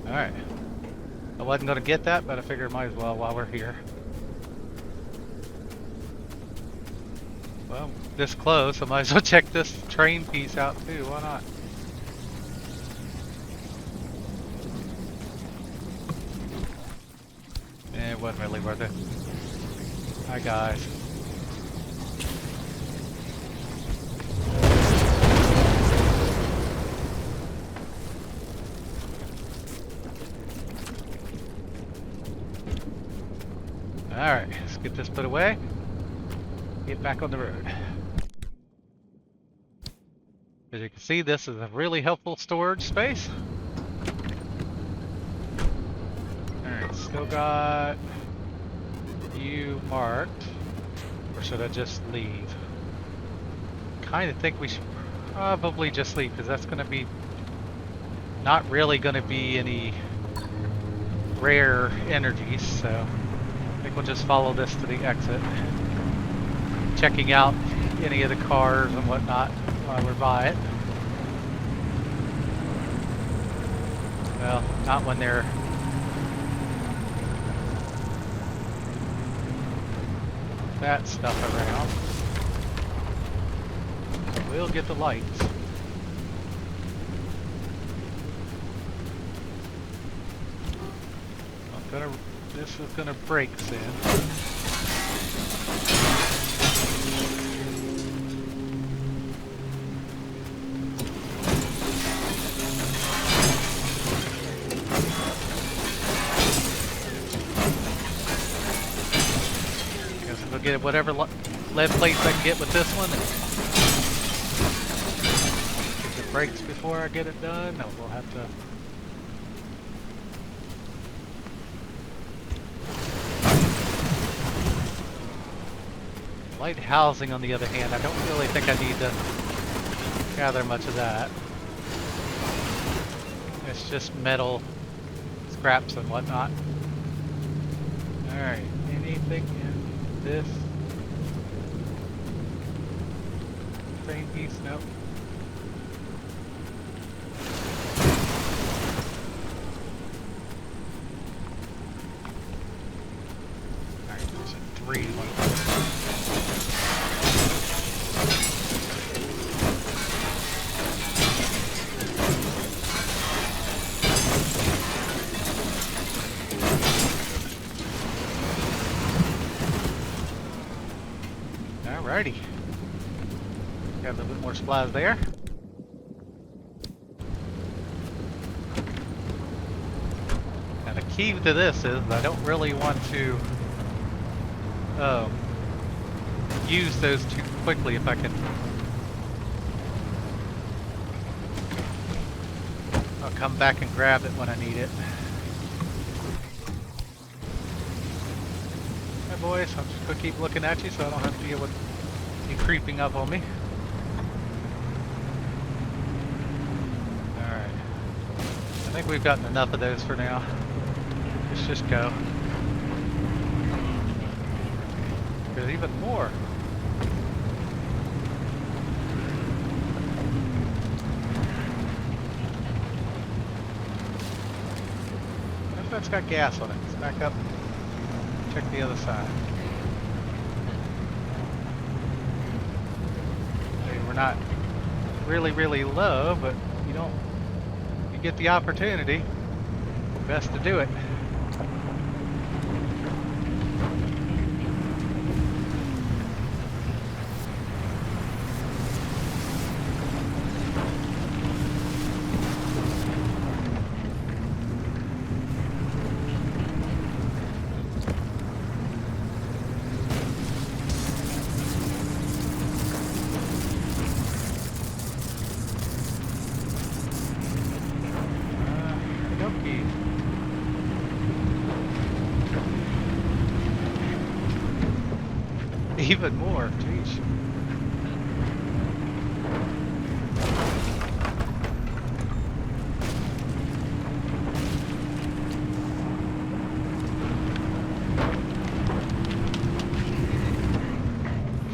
A: Alright. I wasn't going to get that, but I figured might as well while we're here. Well, this close, I might as well check this train piece out too. Why not? It wasn't really worth it. Hi guys. Alright, let's get this put away. Get back on the road. As you can see, this is a really helpful storage space. Alright, still got you marked. Or should I just leave? Kind of think we should probably just leave, because that's going to be not really going to be any rare energies, so I think we'll just follow this to the exit. Checking out any of the cars and whatnot while we're by it. Well, not when they're that stuff around. We'll get the lights. This is gonna break soon. Guess I'll get whatever lead plates I can get with this one. If it breaks before I get it done, no, we'll have to. Light housing, on the other hand, I don't really think I need to gather much of that. It's just metal scraps and whatnot. Alright, anything in this frame piece? Nope. Alright, there's a 3. Alrighty. Got a little bit more supplies there. Now the key to this is I don't really want to use those too quickly if I can. I'll come back and grab it when I need it. Hey boys, I'm just gonna keep looking at you so I don't have to deal with you creeping up on me. Alright. I think we've gotten enough of those for now. Let's just go. There's even more. What if that's got gas on it? Let's back up. Check the other side. We're not really low, but you get the opportunity, best to do it. Even more, jeez.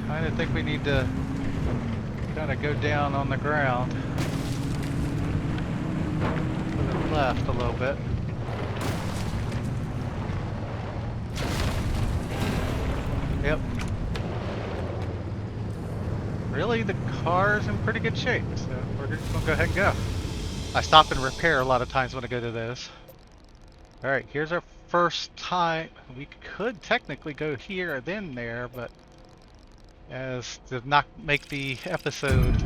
A: Kinda think we need to kinda go down on the ground to the left a little bit. Yep. Really, the car's in pretty good shape, so we're just gonna go ahead and go. I stop and repair a lot of times when I go to those. Alright, here's our first time. We could technically go here and then there, but as to not make the episode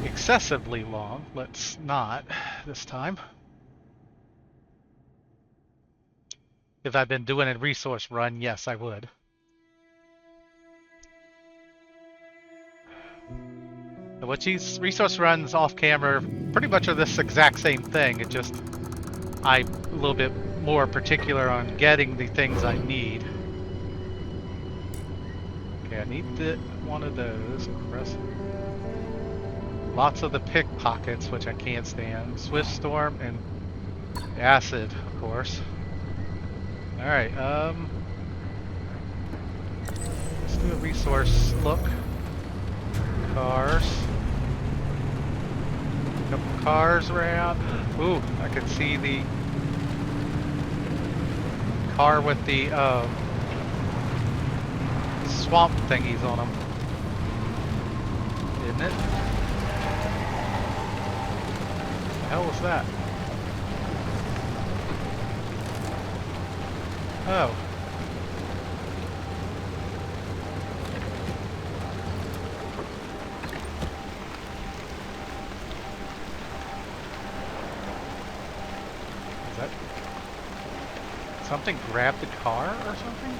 A: excessively long, let's not this time. If I've been doing a resource run, yes, I would. What these resource runs off camera pretty much are this exact same thing. It just I'm a little bit more particular on getting the things I need. Okay, I need one of those. Lots of the pickpockets, which I can't stand. Swift Storm and Acid, of course. Alright, let's do a resource look. Cars. Couple cars around. Ooh, I can see the car with the swamp thingies on them. Isn't it? What the hell was that? Oh. Is that... something grabbed the car or something?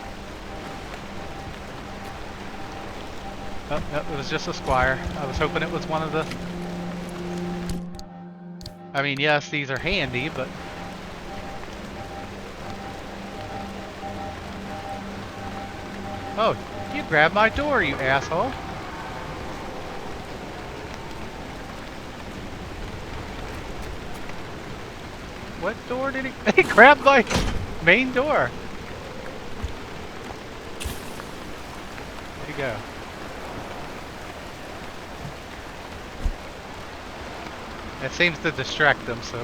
A: Oh, no, it was just a squire. I was hoping it was one of the... I mean, yes, these are handy, but... Oh, you grabbed my door, you asshole. What door did he... He grabbed my main door. Where'd he go? It seems to distract them, so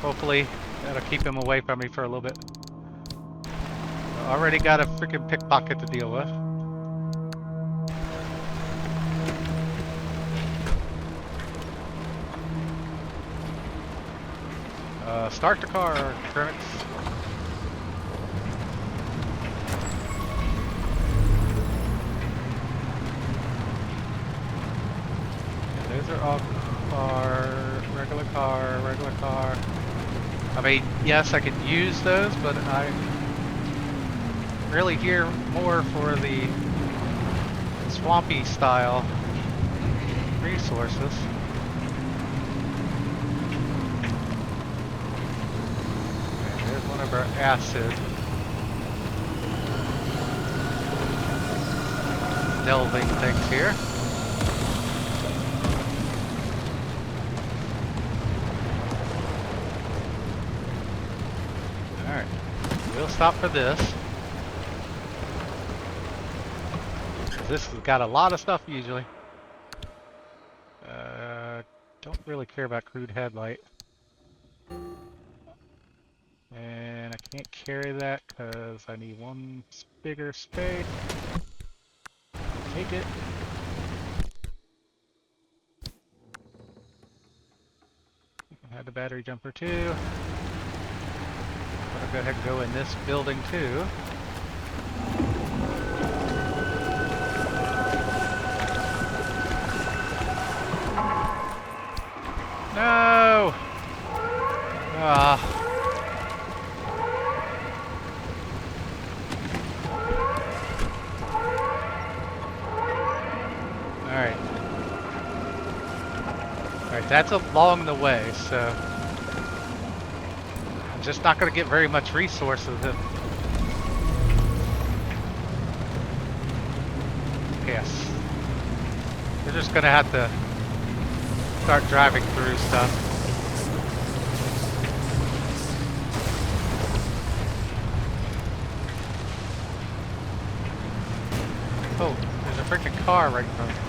A: hopefully that'll keep him away from me for a little bit. Already got a freaking pickpocket to deal with. Start the car, Crimix. Yeah, those are all regular car. I mean, yes, I could use those, but I really here more for the swampy style resources. Okay, there's one of our acid delving things here. Alright, we'll stop for this. This has got a lot of stuff usually. Don't really care about crude headlight. And I can't carry that because I need one bigger space. Take it. You can have the battery jumper too. I'll go ahead and go in this building too. No! Ah. Alright. Alright, that's along the way, so... I'm just not going to get very much resources if... Yes. We're just going to have to start driving through stuff. Oh, there's a freaking car right in front of me.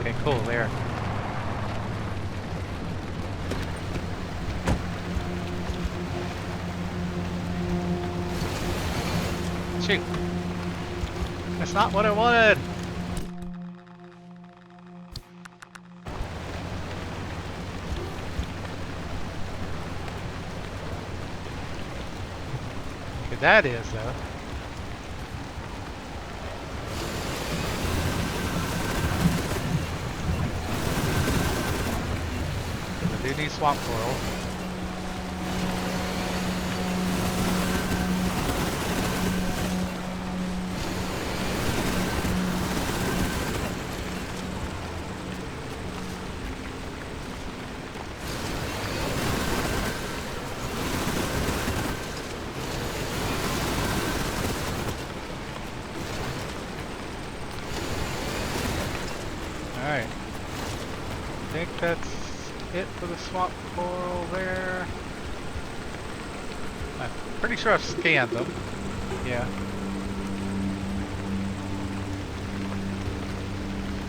A: Okay, cool, there. Shoot. That's not what I wanted. Okay, that is though. I do need swamp coral. Alright. I think that's it for the swamp coral there. I'm pretty sure I've scanned them. Yeah.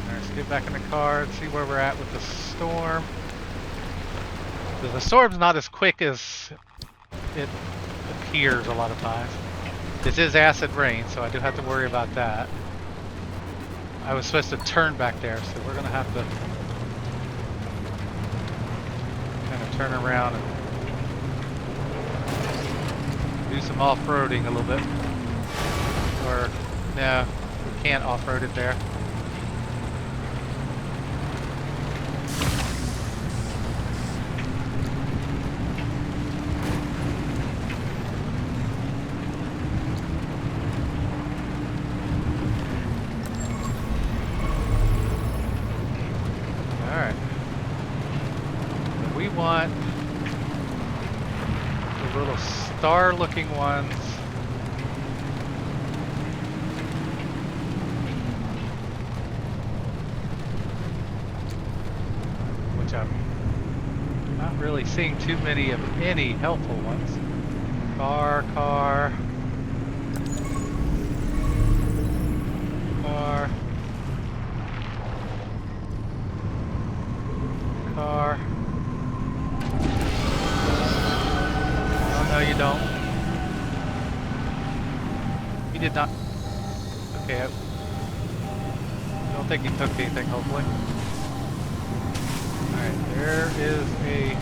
A: There's Let's get back in the car and see where we're at with the storm. The storm's not as quick as it appears a lot of times. This is acid rain, so I do have to worry about that. I was supposed to turn back there, so we're gonna have to kind of turn around and do some off-roading a little bit. Or, no, we can't off-road it there. Alright. We want the little star-looking ones. Which I'm not really seeing too many of any helpful ones. Car. Car. Oh, no, you don't. You did not. Okay, I don't think you took anything, hopefully. Alright, there is a...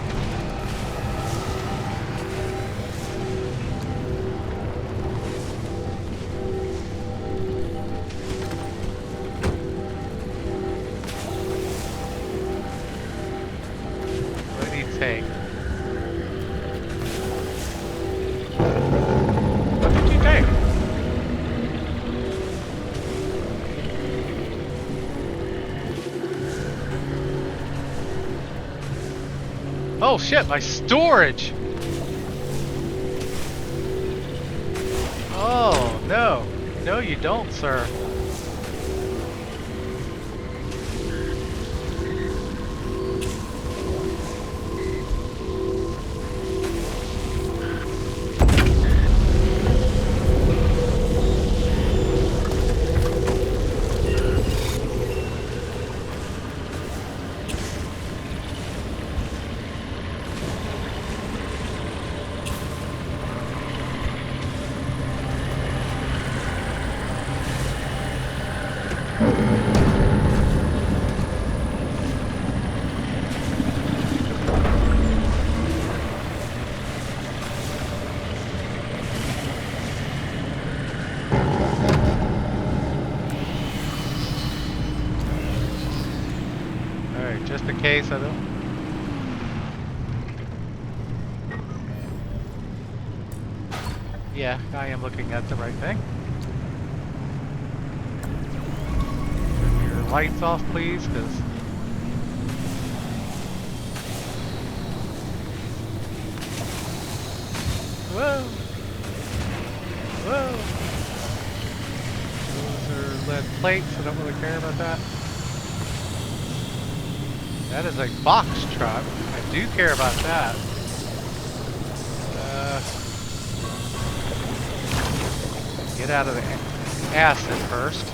A: What do you take? What did you take? Oh shit, my storage! Oh no. No you don't, sir. Just in case I don't. Yeah, I am looking at the right thing. Turn your lights off, please, because whoa, whoa. Those are lead plates. I don't really care about that. That is a box truck. I do care about that. Get out of the acid first.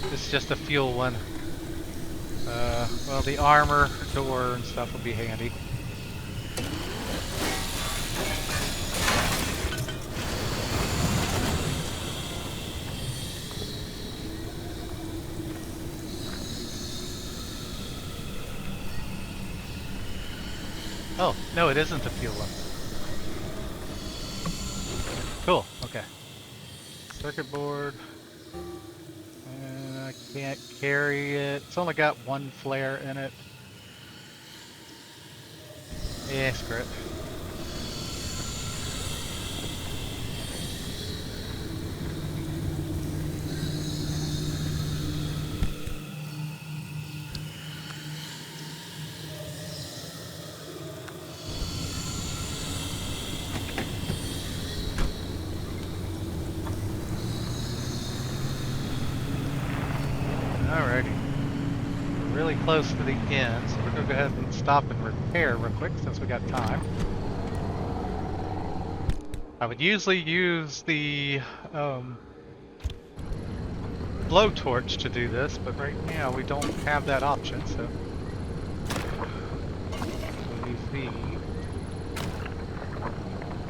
A: This is just a fuel one. Well, the armor, door, and stuff will be handy. Oh, no, it isn't a fuel one. Cool, okay. Circuit board. I can't carry it. It's only got one flare in it. Yeah, screw it. Alrighty. We're really close to the end, so we're go ahead and stop and repair real quick since we got time. I would usually use the blowtorch to do this, but right now we don't have that option, so we'll use these.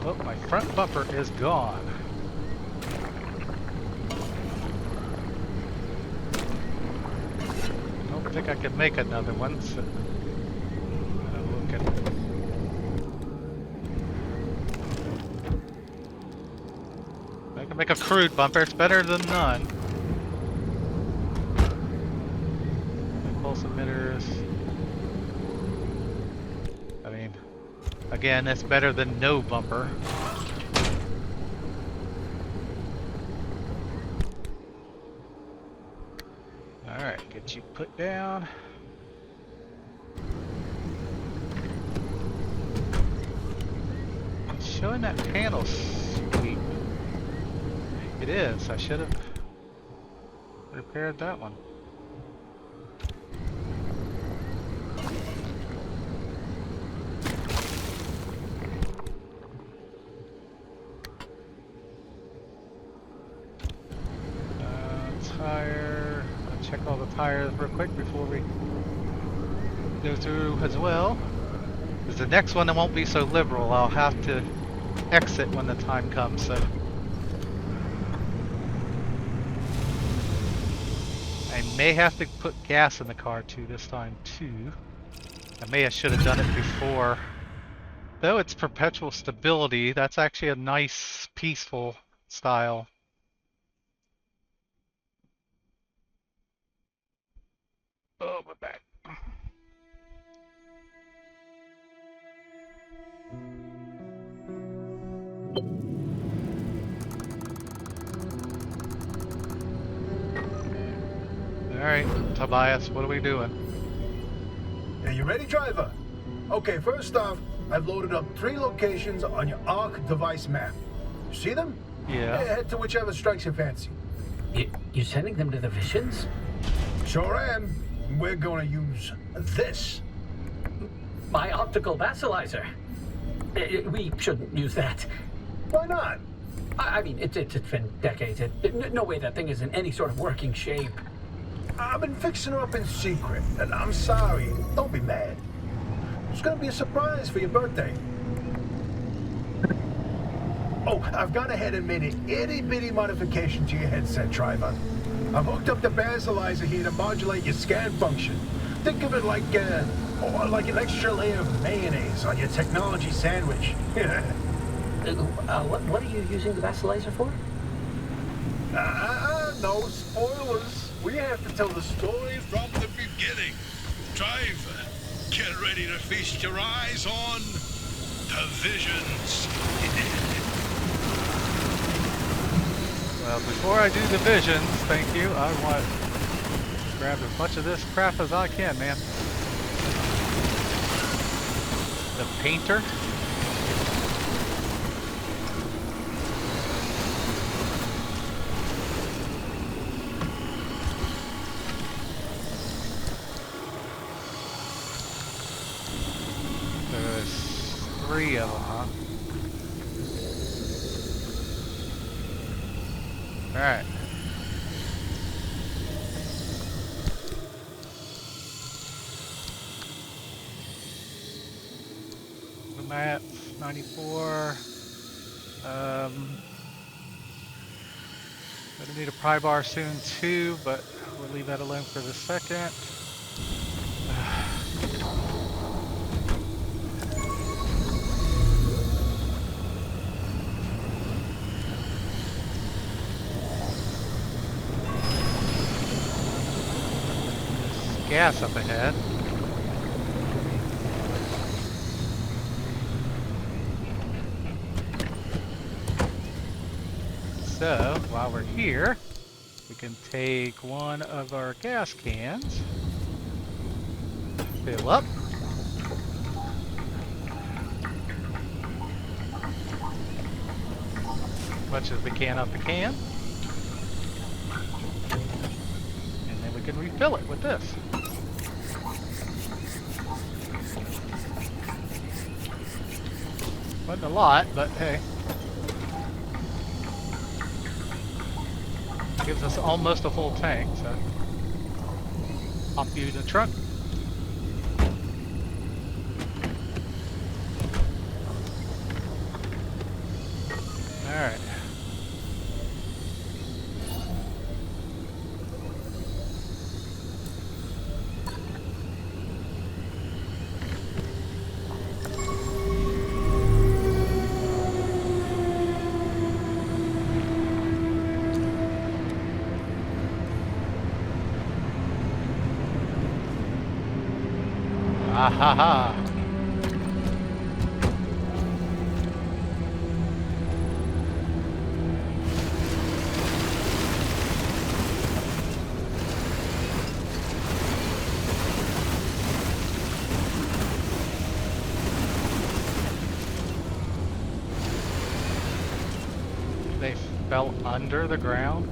A: Oh, my front bumper is gone. I don't think I could make another one, so look at I can make a crude bumper, it's better than none. Pulse emitters. I mean, again, it's better than no bumper. Alright, get you put down. It's showing that panel sweep. It is. I should have repaired that one. Tire. I'll check all the tires real quick before we go through as well. Because the next one, I won't be so liberal. I'll have to exit when the time comes. So I may have to put gas in the car too this time too. I should have done it before. Though it's perpetual stability, that's actually a nice, peaceful style. Oh, my back. Alright, Tobias, what are we doing?
C: Are you ready, driver? Okay, first off, I've loaded up 3 locations on your ARC device map. You see them?
A: Yeah.
C: Head to whichever strikes your fancy.
D: You sending them to the Visions?
C: Sure am. We're gonna use this.
D: My optical vassalizer. We shouldn't use that.
C: Why not?
D: I mean, it's been decades. No way that thing is in any sort of working shape.
C: I've been fixing her up in secret, and I'm sorry. Don't be mad. It's gonna be a surprise for your birthday. Oh, I've gone ahead and made an itty-bitty modification to your headset, driver. I've hooked up the basalizer here to modulate your scan function. Think of it like an extra layer of mayonnaise on your technology sandwich.
D: What are you using the vassalizer for?
C: No spoilers. We have to tell the story from the beginning. Driver, get ready to feast your eyes on the Visions.
A: Well, before I do the visions, thank you, I want to grab as much of this crap as I can, man. The painter. There's 3 of them, huh? Alright. The map, 94. Gonna need a pry bar soon too, but we'll leave that alone for the second. Gas up ahead. So, while we're here, we can take one of our gas cans, fill up, as much as we can off the can, and then we can refill it with this. Wasn't a lot, but hey. Gives us almost a full tank, so. Pop you in the trunk. Alright. Ah ha ha. They fell under the ground.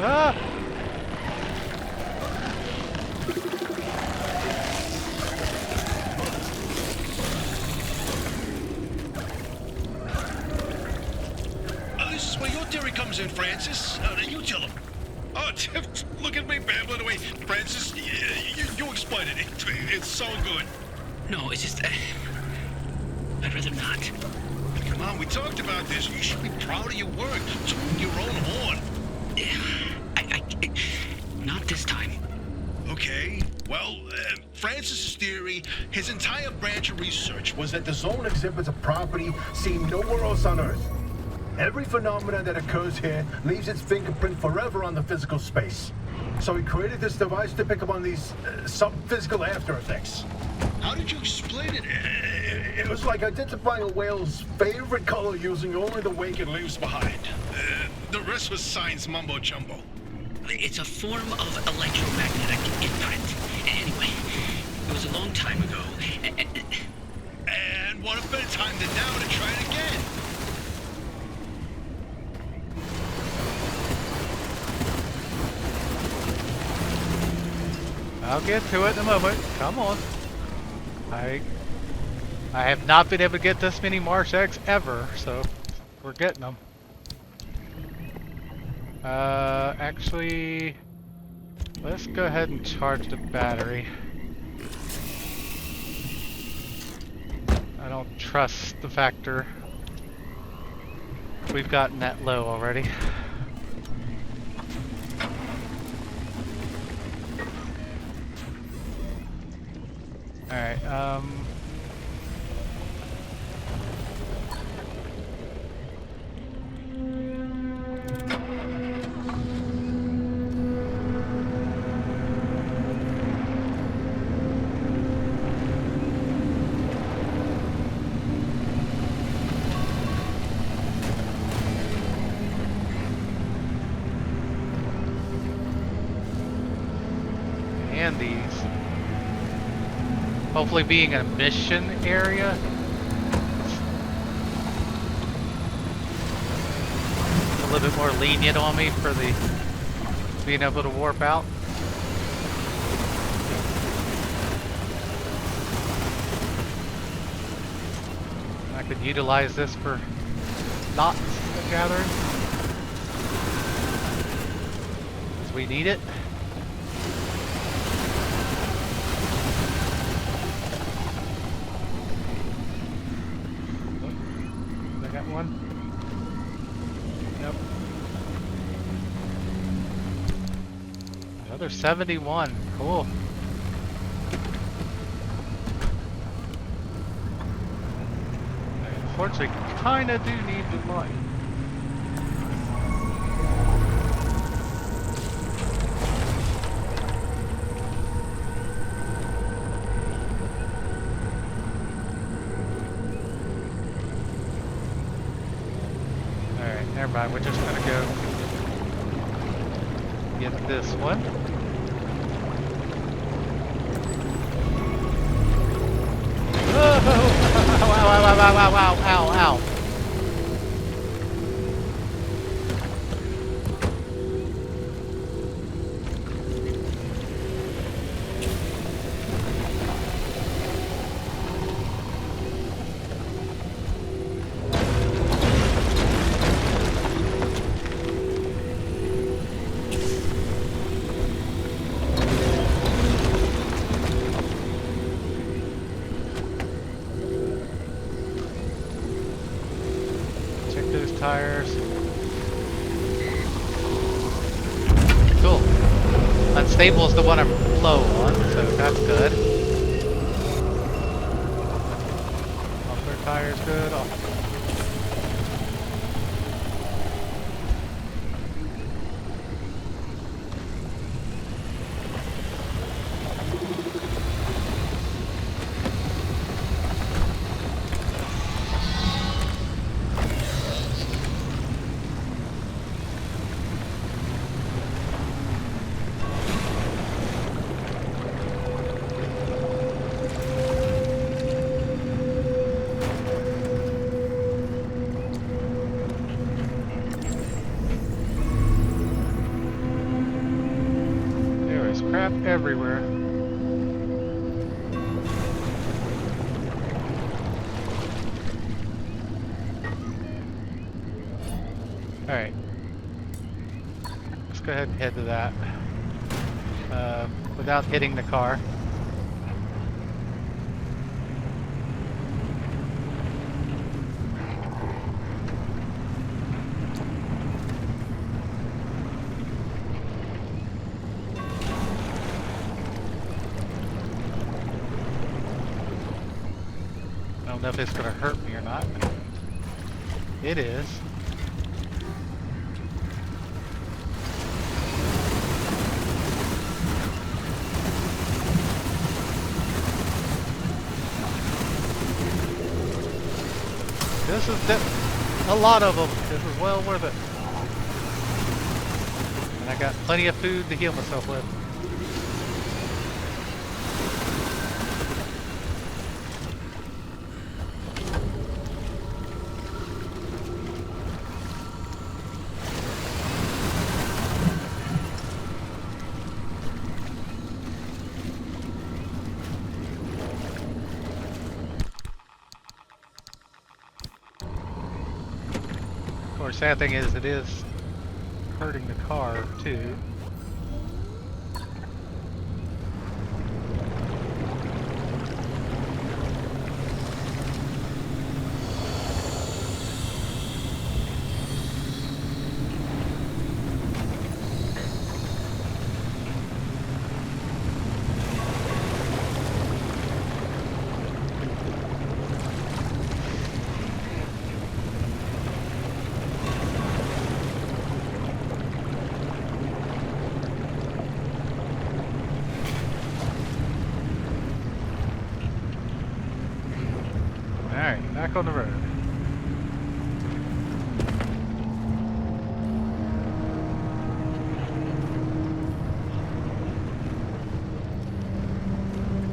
A: Ah!
E: This is where your theory comes in, Francis. Now you tell him. Oh, look at me babbling away. Francis, you explain it. It's so good.
D: No, it's just... I'd rather not.
E: Come on, we talked about this. You should be proud of your work. Tooting your own horn.
D: Not this time.
E: Okay, well, Francis's theory, his entire branch of research was that
C: The zone exhibits a property seen nowhere else on Earth. Every phenomenon that occurs here leaves its fingerprint forever on the physical space. So he created this device to pick up on these sub-physical after effects.
E: How did you explain it?
C: It was like identifying a whale's favorite color using only the wake it leaves behind.
E: The rest was science mumbo-jumbo.
D: It's a form of electromagnetic imprint. Anyway, it was a long time ago.
E: And what a better time than now to try it again?
A: I'll get to it in a moment. Come on. I have not been able to get this many Marsh eggs ever, so we're getting them. Actually, let's go ahead and charge the battery. I don't trust the factor. We've gotten that low already. Alright, and these. Hopefully being a mission area. It's a little bit more lenient on me for the being able to warp out. I could utilize this for knots gathering. Because we need it. One. Yep. Another 71. Cool. Unfortunately, kinda do need the light. Never mind, we're just gonna go get this one. Oh! Ow, ow, ow, ow, ow, ow, ow, ow. tires. Cool. Unstable is the one I'm low on, so that's good. Off-road tires good. Crap everywhere. Alright. Let's go ahead and head to that. Without hitting the car. I don't know if it's going to hurt me or not. It is. This is a lot of them. This is well worth it. And I got plenty of food to heal myself with. Of course, sad thing is, it is hurting the car too. Alright, back on the road.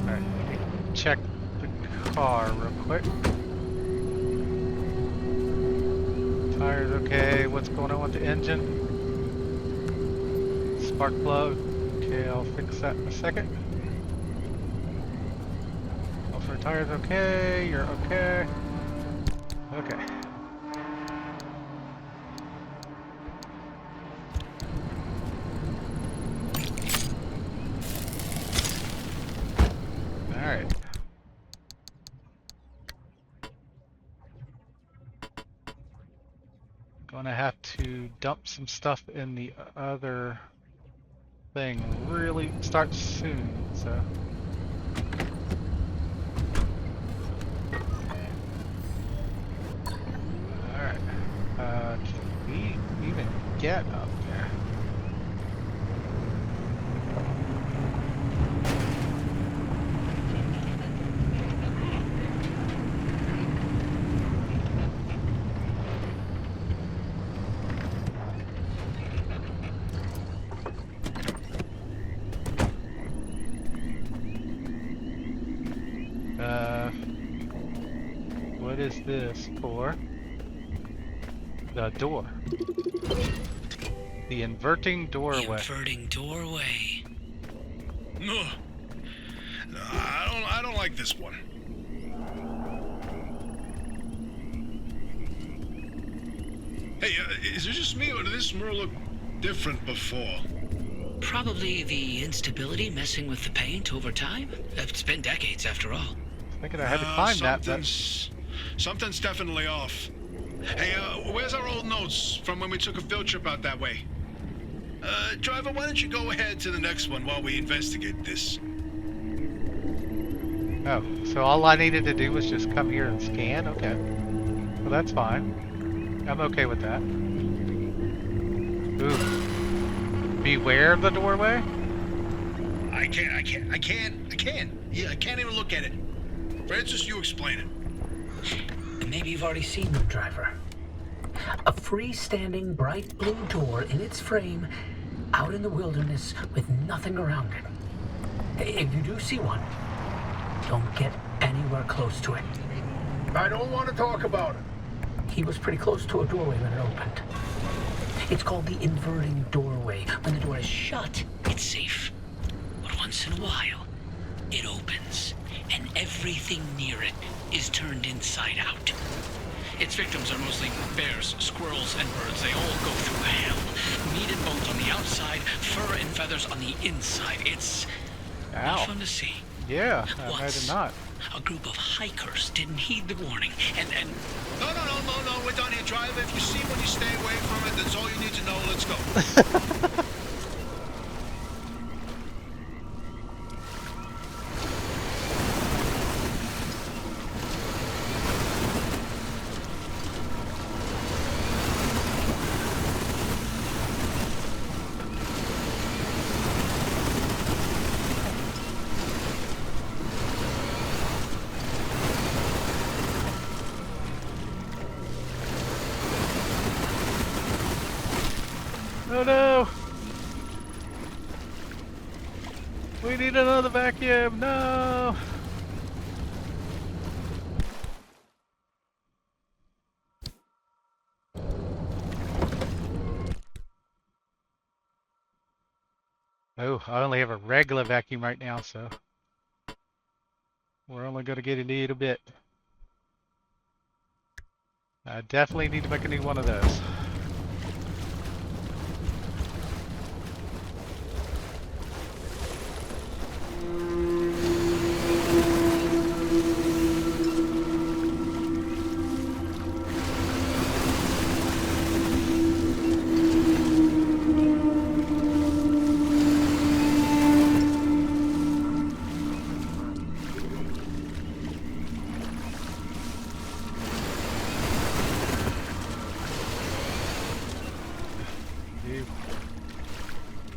A: Alright, check the car real quick. Tires okay, what's going on with the engine? Spark plug. Okay, I'll fix that in a second. Tires okay, you're okay. Okay. Alright. Gonna have to dump some stuff in the other thing really start soon, so. Can we even get up there? What is this for? The door. The inverting doorway.
D: The inverting doorway.
E: No, I don't like this one. Hey, is it just me or did this mirror look different before?
D: Probably the instability messing with the paint over time. It's been decades after all.
A: Thinking I had to climb that, but
E: Something's definitely off. Hey, where's There's our old notes from when we took a field trip out that way. Driver, why don't you go ahead to the next one while we investigate this?
A: Oh, so all I needed to do was just come here and scan? Okay. Well, that's fine. I'm okay with that. Ooh. Beware the doorway?
E: I can't. Yeah, I can't even look at it. Francis, you explain it.
D: Maybe you've already seen them, driver.
F: A freestanding bright blue door in its frame, out in the wilderness with nothing around it. If you do see one, don't get anywhere close to it.
C: I don't want to talk about it.
F: He was pretty close to a doorway when it opened. It's called the inverting doorway. When the door is shut,
D: It's safe. But once in a while, it opens, and everything near it is turned inside out. Its victims are mostly bears, squirrels, and birds. They all go through hell. Meat and bones on the outside, fur and feathers on the inside. It's not
A: Ow.
D: fun to see.
A: Yeah, I
D: Once,
A: imagine not.
D: a group of hikers didn't heed the warning, and
E: No, we're done here, driver. If you see one, you stay away from it. That's all you need to know. Let's go.
A: Oh no! We need another vacuum! No! Oh, I only have a regular vacuum right now, so we're only going to get into it a bit. I definitely need to make a new one of those.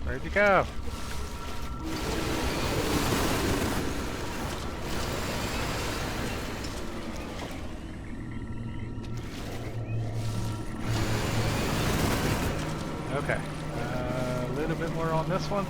A: Where'd you go? Okay. A little bit more on this one.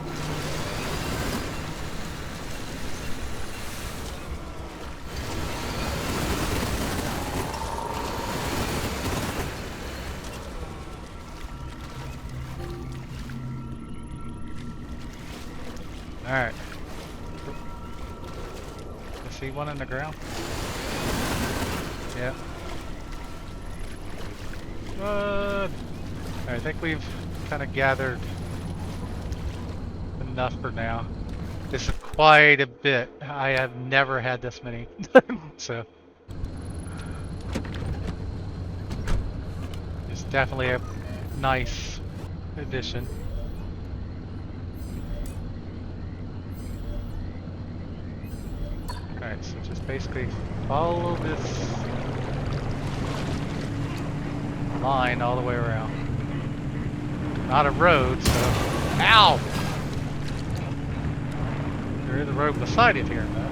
A: Alright. You see one in the ground? Yeah. I think we've kind of gathered enough for now. This is quite a bit. I have never had this many. So. It's definitely a nice addition. Alright, so just basically follow this line all the way around. Not a road, so... Ow! There is a road beside it here, though.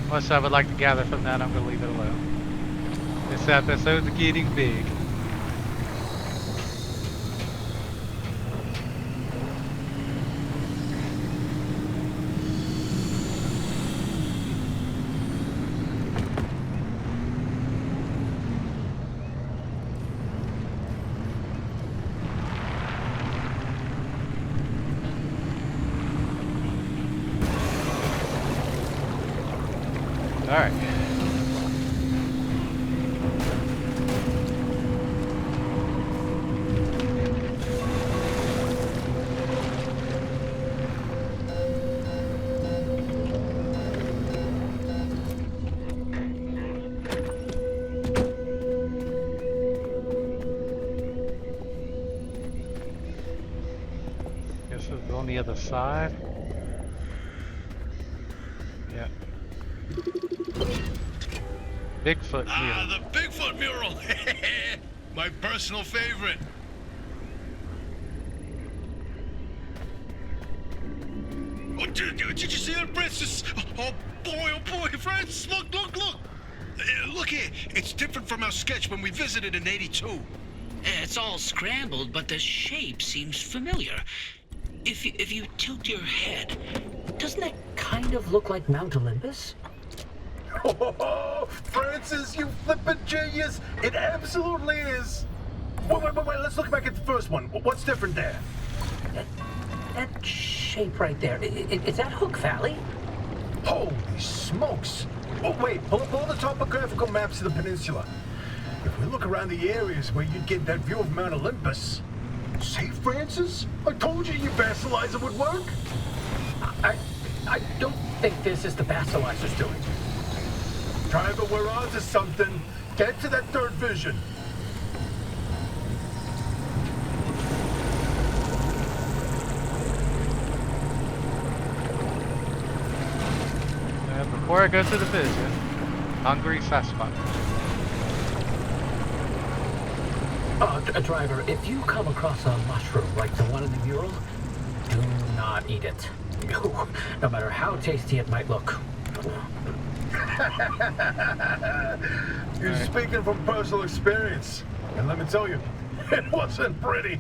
A: Much I would like to gather from that, I'm going to leave it alone. This episode's getting big. Alright. Guess it's on the other side. Yeah. Bigfoot
E: Ah,
A: mural.
E: the Bigfoot mural. My personal favorite. Oh, did you see that, Francis? Oh boy, Francis, look. Look here, it's different from our sketch when we visited in '82.
D: It's all scrambled, but the shape seems familiar. If you tilt your head,
F: Doesn't that kind of look like Mount Olympus?
C: Oh, Francis, you flippin' genius! It absolutely is. Wait. Let's look back at the first one. What's different there?
F: That shape right there. Is that Hook Valley?
C: Holy smokes! Oh, wait, pull up all the topographical maps of the peninsula. If we look around the areas where you'd get that view of Mount Olympus. See, Francis? I told you your vassalizer would work.
F: I don't think this is the Basilizer's doing.
C: Driver, we're on to something. Get to that third vision.
A: Before I go to the vision, hungry Sasquatch.
F: Driver, if you come across a mushroom like the one in the mural, do not eat it. No matter how tasty it might look.
C: You're speaking from personal experience. And let me tell you, it wasn't pretty.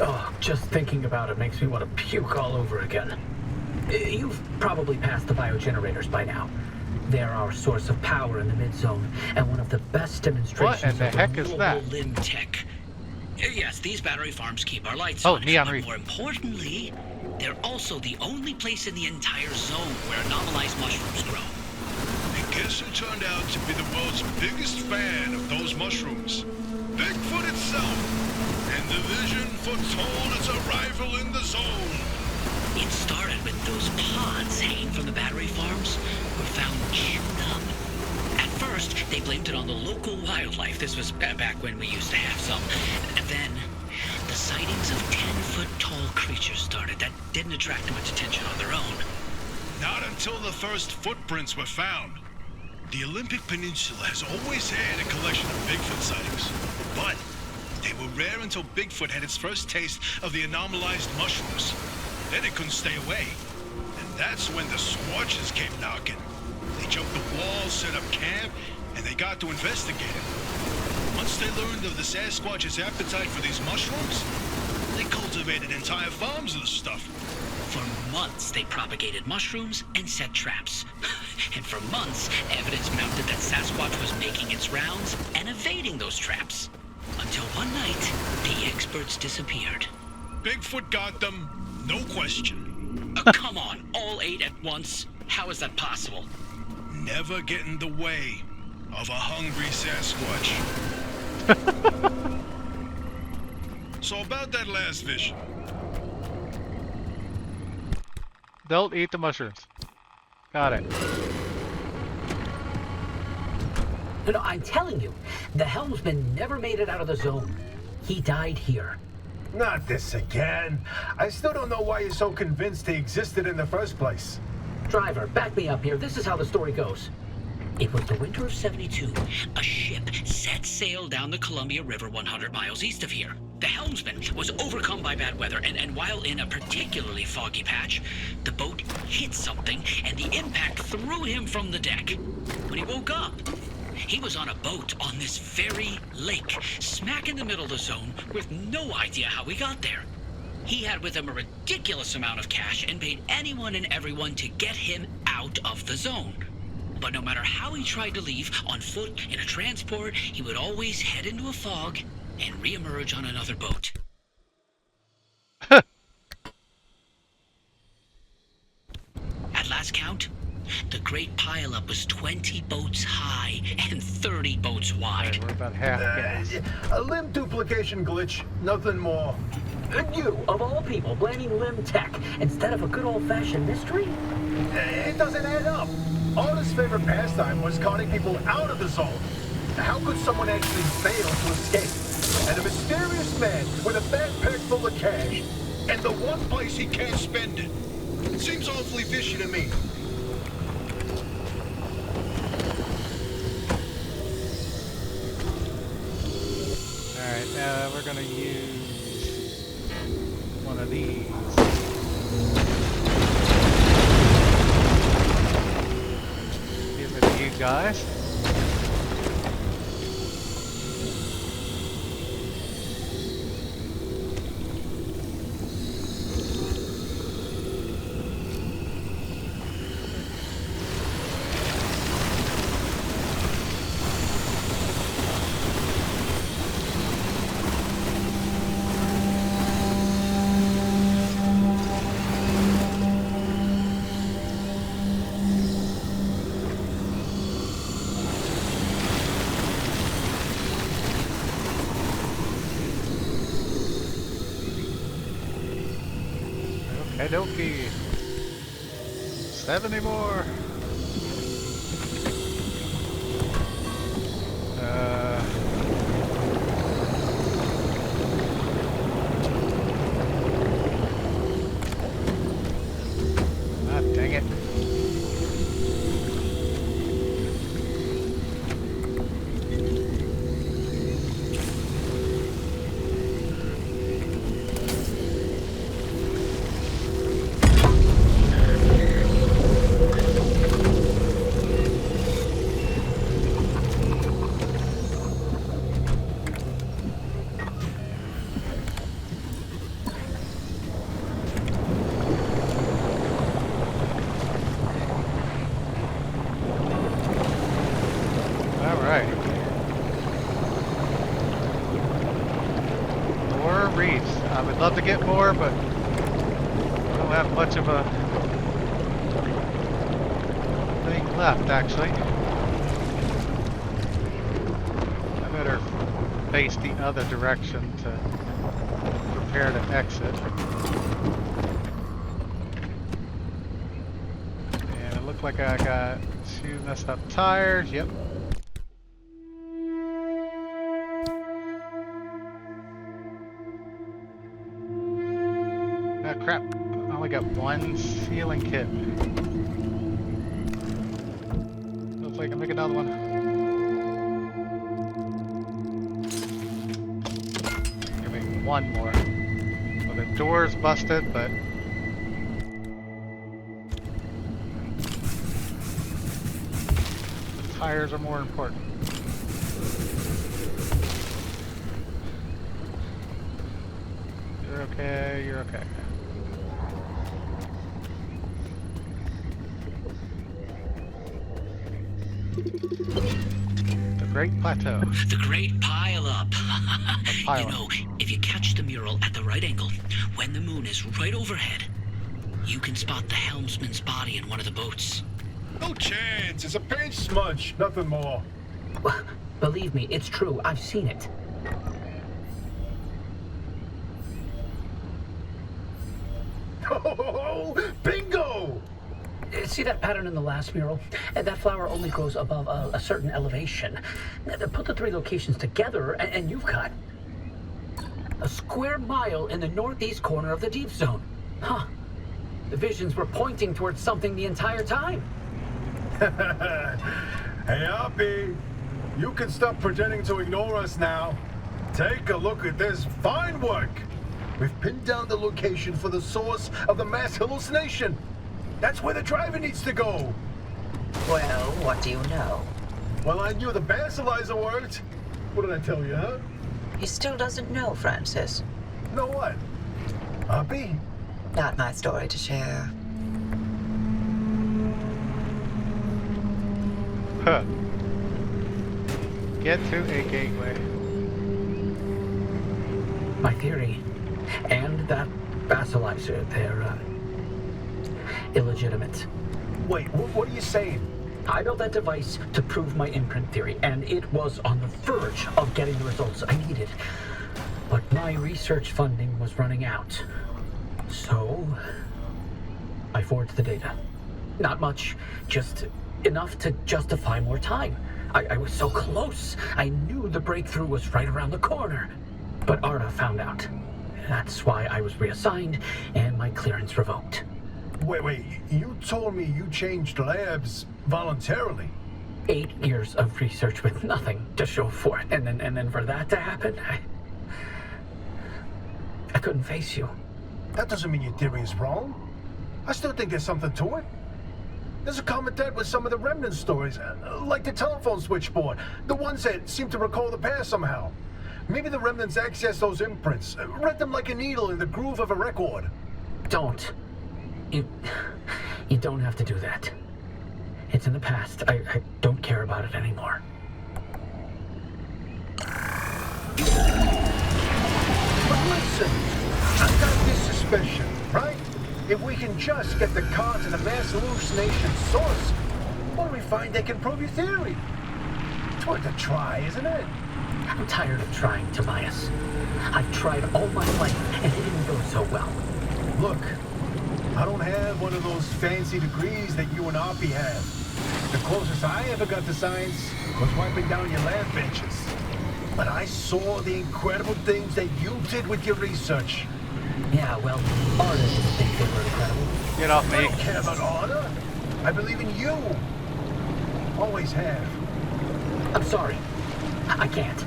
F: Oh, just thinking about it makes me want to puke all over again. You've probably passed the biogenerators by now. They're our source of power in the mid-zone, and one of the best demonstrations
A: What in the
F: of
A: heck is that?
D: renewable limb tech. Yes, these battery farms keep our lights
A: Oh,
D: on.
A: neon
D: but
A: reef.
D: more importantly, they're also the only place in the entire zone where anomalized mushrooms grow.
E: And guess who turned out to be the world's biggest fan of those mushrooms? Bigfoot itself. And the vision foretold its arrival in the zone.
D: It started with those pods hanging from the battery farms were found chewed up. At first, they blamed it on the local wildlife. This was back when we used to have some. And then, the sightings of 10-foot tall creatures started that didn't attract much attention on their own.
E: Not until the first footprints were found. The Olympic Peninsula has always had a collection of Bigfoot sightings, but they were rare until Bigfoot had its first taste of the anomalized mushrooms. Then it couldn't stay away. And that's when the Squatches came knocking. They jumped the wall, set up camp, and they got to investigate it. Once they learned of the Sasquatch's appetite for these mushrooms, they cultivated entire farms of the stuff.
D: For months, they propagated mushrooms and set traps. And for months, evidence mounted that Sasquatch was making its rounds and evading those traps. Until one night, the experts disappeared.
E: Bigfoot got them, no question.
D: Come on, all 8 at once? How is that possible?
E: Never get in the way of a hungry Sasquatch. So about that last vision.
A: Don't eat the mushrooms. Got it.
F: No, I'm telling you, the helmsman never made it out of the zone. He died here.
C: Not this again. I still don't know why you're so convinced he existed in the first place.
F: Driver, back me up here. This is how the story goes. It was the winter of '72.
D: A ship set sail down the Columbia River 100 miles east of here. The helmsman was overcome by bad weather, and while in a particularly foggy patch, the boat hit something, and the impact threw him from the deck. When he woke up, he was on a boat on this very lake, smack in the middle of the zone, with no idea how he got there. He had with him a ridiculous amount of cash and paid anyone and everyone to get him out of the zone. But no matter how he tried to leave, on foot, in a transport, he would always head into a fog and reemerge on another boat. At last count, The Great Pileup was 20 boats high and 30 boats wide.
A: Okay, we're about half gas.
C: A limb duplication glitch, nothing more.
F: And you, of all people, blaming Lim Tech instead of a good old-fashioned mystery?
C: It doesn't add up. Arda's favorite pastime was carting people out of the zone. How could someone actually fail to escape? And a mysterious man with a backpack full of cash,
E: And the one place he can't spend it. Seems awfully fishy to me.
A: Alright, we're gonna use one of these. Give it to you guys. Okie dokie. 70 more. Dang it. More reefs. I would love to get more, but I don't have much of a thing left, actually. I better face the other direction to prepare to exit. And it looked like I got 2 messed up tires. Yep. Crap, I only got 1 sealing kit. Hopefully I can make another one. Give me 1 more. Well, the door's busted, but... the tires are more important. You're okay, you're okay. The Great Plateau.
D: The Great Pileup.
A: Pileup.
D: You know, if you catch the mural at the right angle, when the moon is right overhead, you can spot the helmsman's body in one of the boats.
E: No chance.
C: it's a paint smudge, nothing more.
F: Believe me, it's true. I've seen it.
C: Oh, bingo!
F: See that pattern in the last mural? That flower only grows above a certain elevation. Put the 3 locations together, and you've got a square mile in the northeast corner of the deep zone. Huh. The visions were pointing towards something the entire time.
C: Hey, Hoppy, you can stop pretending to ignore us now. Take a look at this fine work. We've pinned down the location for the source of the mass hallucination. That's where the driver needs to go.
G: Well, what do you know?
C: Well, I knew the basilizer worked. What did I tell you, huh?
G: He still doesn't know, Francis.
C: Know what? Hoppy?
G: Not my story to share.
A: Huh. Get to a gateway.
F: My theory. And that basilizer, they're illegitimate.
C: Wait, what are you saying?
F: I built that device to prove my imprint theory, and it was on the verge of getting the results I needed. But my research funding was running out. So, I forged the data. Not much, just enough to justify more time. I was so close. I knew the breakthrough was right around the corner. But Arda found out. That's why I was reassigned and my clearance revoked.
C: Wait, you told me you changed labs voluntarily.
F: 8 years of research with nothing to show for it, and then for that to happen, I couldn't face you.
C: That doesn't mean your theory is wrong. I still think there's something to it. There's a common thread with some of the remnant stories, like the telephone switchboard, the ones that seem to recall the past somehow. Maybe the remnants access those imprints, read them like a needle in the groove of a record.
F: Don't. You don't have to do that. It's in the past. I don't care about it anymore.
C: But listen, I've got this suspicion, right? If we can just get the car to the mass hallucination source, what do we find that can prove your theory? It's worth a try, isn't it?
F: I'm tired of trying, Tobias. I've tried all my life, and it didn't go so well.
C: Look, I don't have one of those fancy degrees that you and Oppie have. The closest I ever got to science was wiping down your lab benches. But I saw the incredible things that you did with your research.
F: Yeah, well, Arda didn't think they were incredible.
A: Get off
C: I
A: me.
C: don't care about Arda. I believe in you. Always have.
F: I'm sorry. I can't.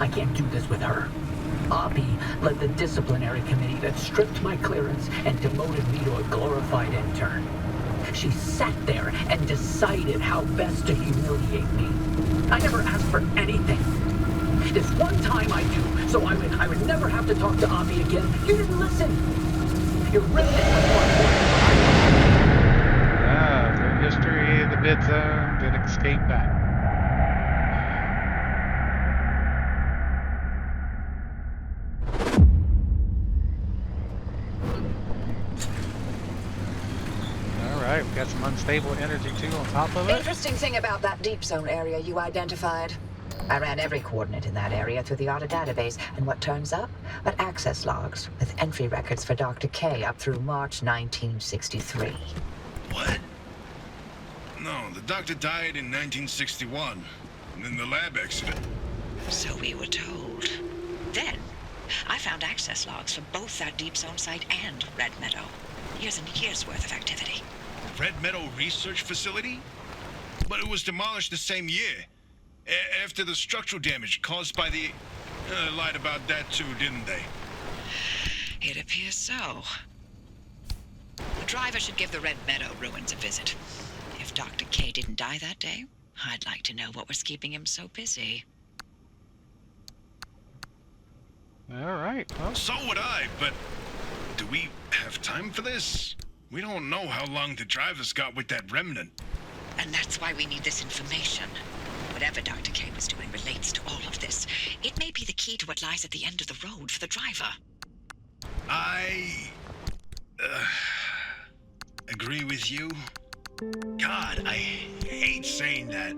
F: I can't do this with her. Oppie led the disciplinary committee that stripped my clearance and demoted me to a glorified intern. She sat there and decided how best to humiliate me. I never asked for anything. This one time I do, so I would never have to talk to Oppie again. You didn't listen. Your remnant was more important.
A: The history of the mid zone, then escape back. Alright, we got some unstable energy too on top of it.
G: Interesting thing about that deep zone area you identified. I ran every coordinate in that area through the Arda database, and what turns up? But access logs with entry records for Dr. K up through March 1963.
E: What? No, the doctor died in 1961, and then the lab exited.
B: So we were told. Then, I found access logs for both that deep zone site and Red Meadow. Years and years worth of activity.
E: Red Meadow Research Facility? But it was demolished the same year. After the structural damage caused by the... lied about that too, didn't they?
B: It appears so. The driver should give the Red Meadow ruins a visit. If Dr. K didn't die that day, I'd like to know what was keeping him so busy.
A: Alright, well.
E: So would I, but... do we have time for this? We don't know how long the driver's got with that remnant.
B: And that's why we need this information. Whatever Dr. K was doing relates to all of this. It may be the key to what lies at the end of the road for the driver.
E: I... agree with you. God, I hate saying that.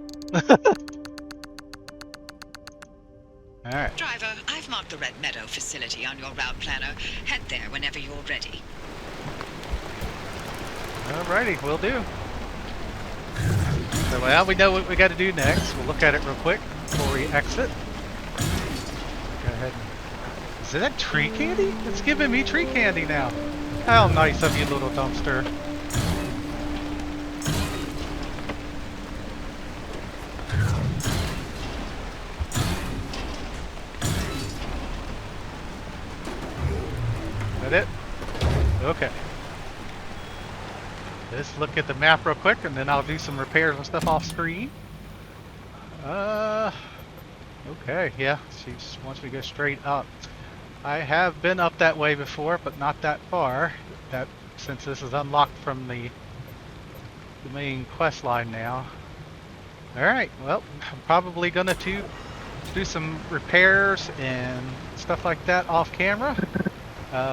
A: Alright.
B: Driver, I've marked the Red Meadow facility on your route planner. Head there whenever you're ready.
A: Alrighty, will do. So well, we know what we got to do next. We'll look at it real quick before we exit. Go ahead. Is that tree candy? It's giving me tree candy now. How nice of you, little dumpster. Is that it? Okay. Let's look at the map real quick, and then I'll do some repairs and stuff off screen. Okay, yeah, she just wants me to go straight up. I have been up that way before, but not that far. Since this is unlocked from the main quest line now. Alright, well, I'm probably gonna do some repairs and stuff like that off camera.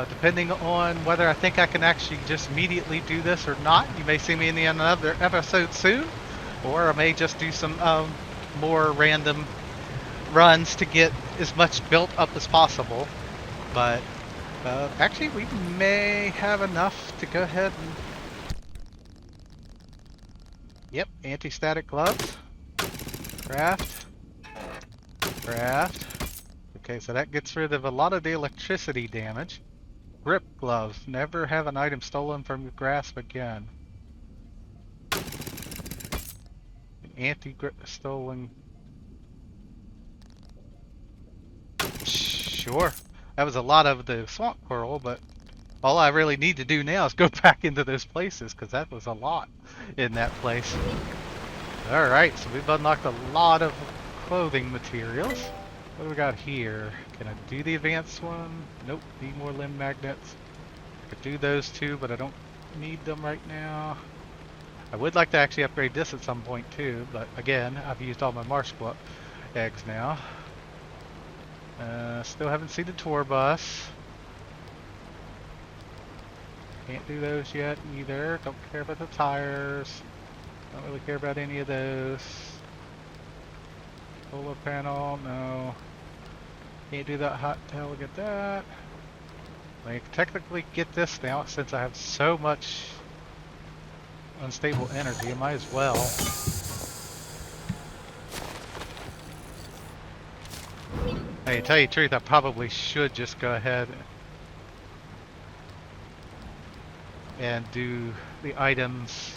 A: Depending on whether I think I can actually just immediately do this or not, you may see me in another episode soon, or I may just do some more random runs to get as much built up as possible. But actually, we may have enough to go ahead and... Yep, anti-static gloves. Craft. Craft. Okay, so that gets rid of a lot of the electricity damage. Grip gloves. Never have an item stolen from your grasp again. Anti-grip stolen. Sure. That was a lot of the swamp coral, but all I really need to do now is go back into those places, because that was a lot in that place. Alright, so we've unlocked a lot of clothing materials. What do we got here? Can I do the advanced one? Nope, need more limb magnets. I could do those two, but I don't need them right now. I would like to actually upgrade this at some point too, but again, I've used all my marsh eggs now. Still haven't seen the tour bus. Can't do those yet either. Don't care about the tires. Don't really care about any of those. Solar panel, no. Can't do that hot tail to get that. I can technically get this now since I have so much unstable energy. I might as well. Hey, to tell you the truth, I probably should just go ahead and do the items.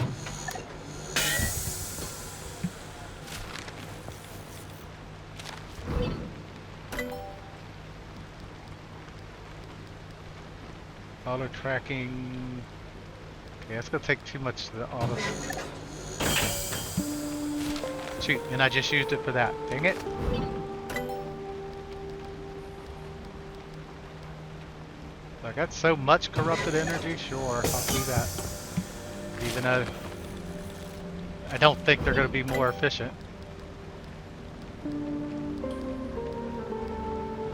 A: Auto tracking. Okay, that's gonna take too much to the auto. Shoot, and I just used it for that. Dang it. I got so much corrupted energy, sure, I'll do that. Even though I don't think they're going to be more efficient.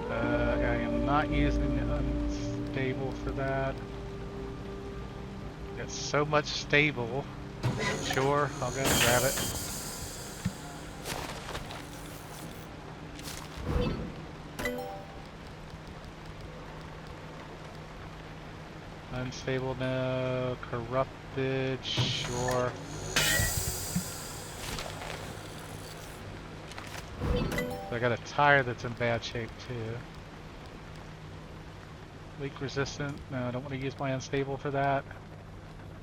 A: I am not using unstable for that. Got so much stable. Sure, I'll go and grab it. Unstable, no. Corrupted, sure. I got a tire that's in bad shape too. Leak resistant, no, I don't want to use my unstable for that.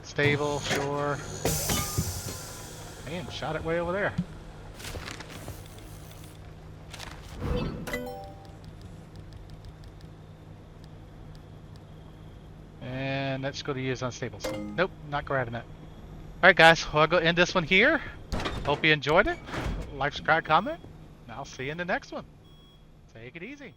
A: Stable, sure. Man, shot it way over there. And let's go to use unstable. So, nope, not grabbing it. Alright guys, well, I'll go end this one here. Hope you enjoyed it. Like, subscribe, comment, and I'll see you in the next one. Take it easy.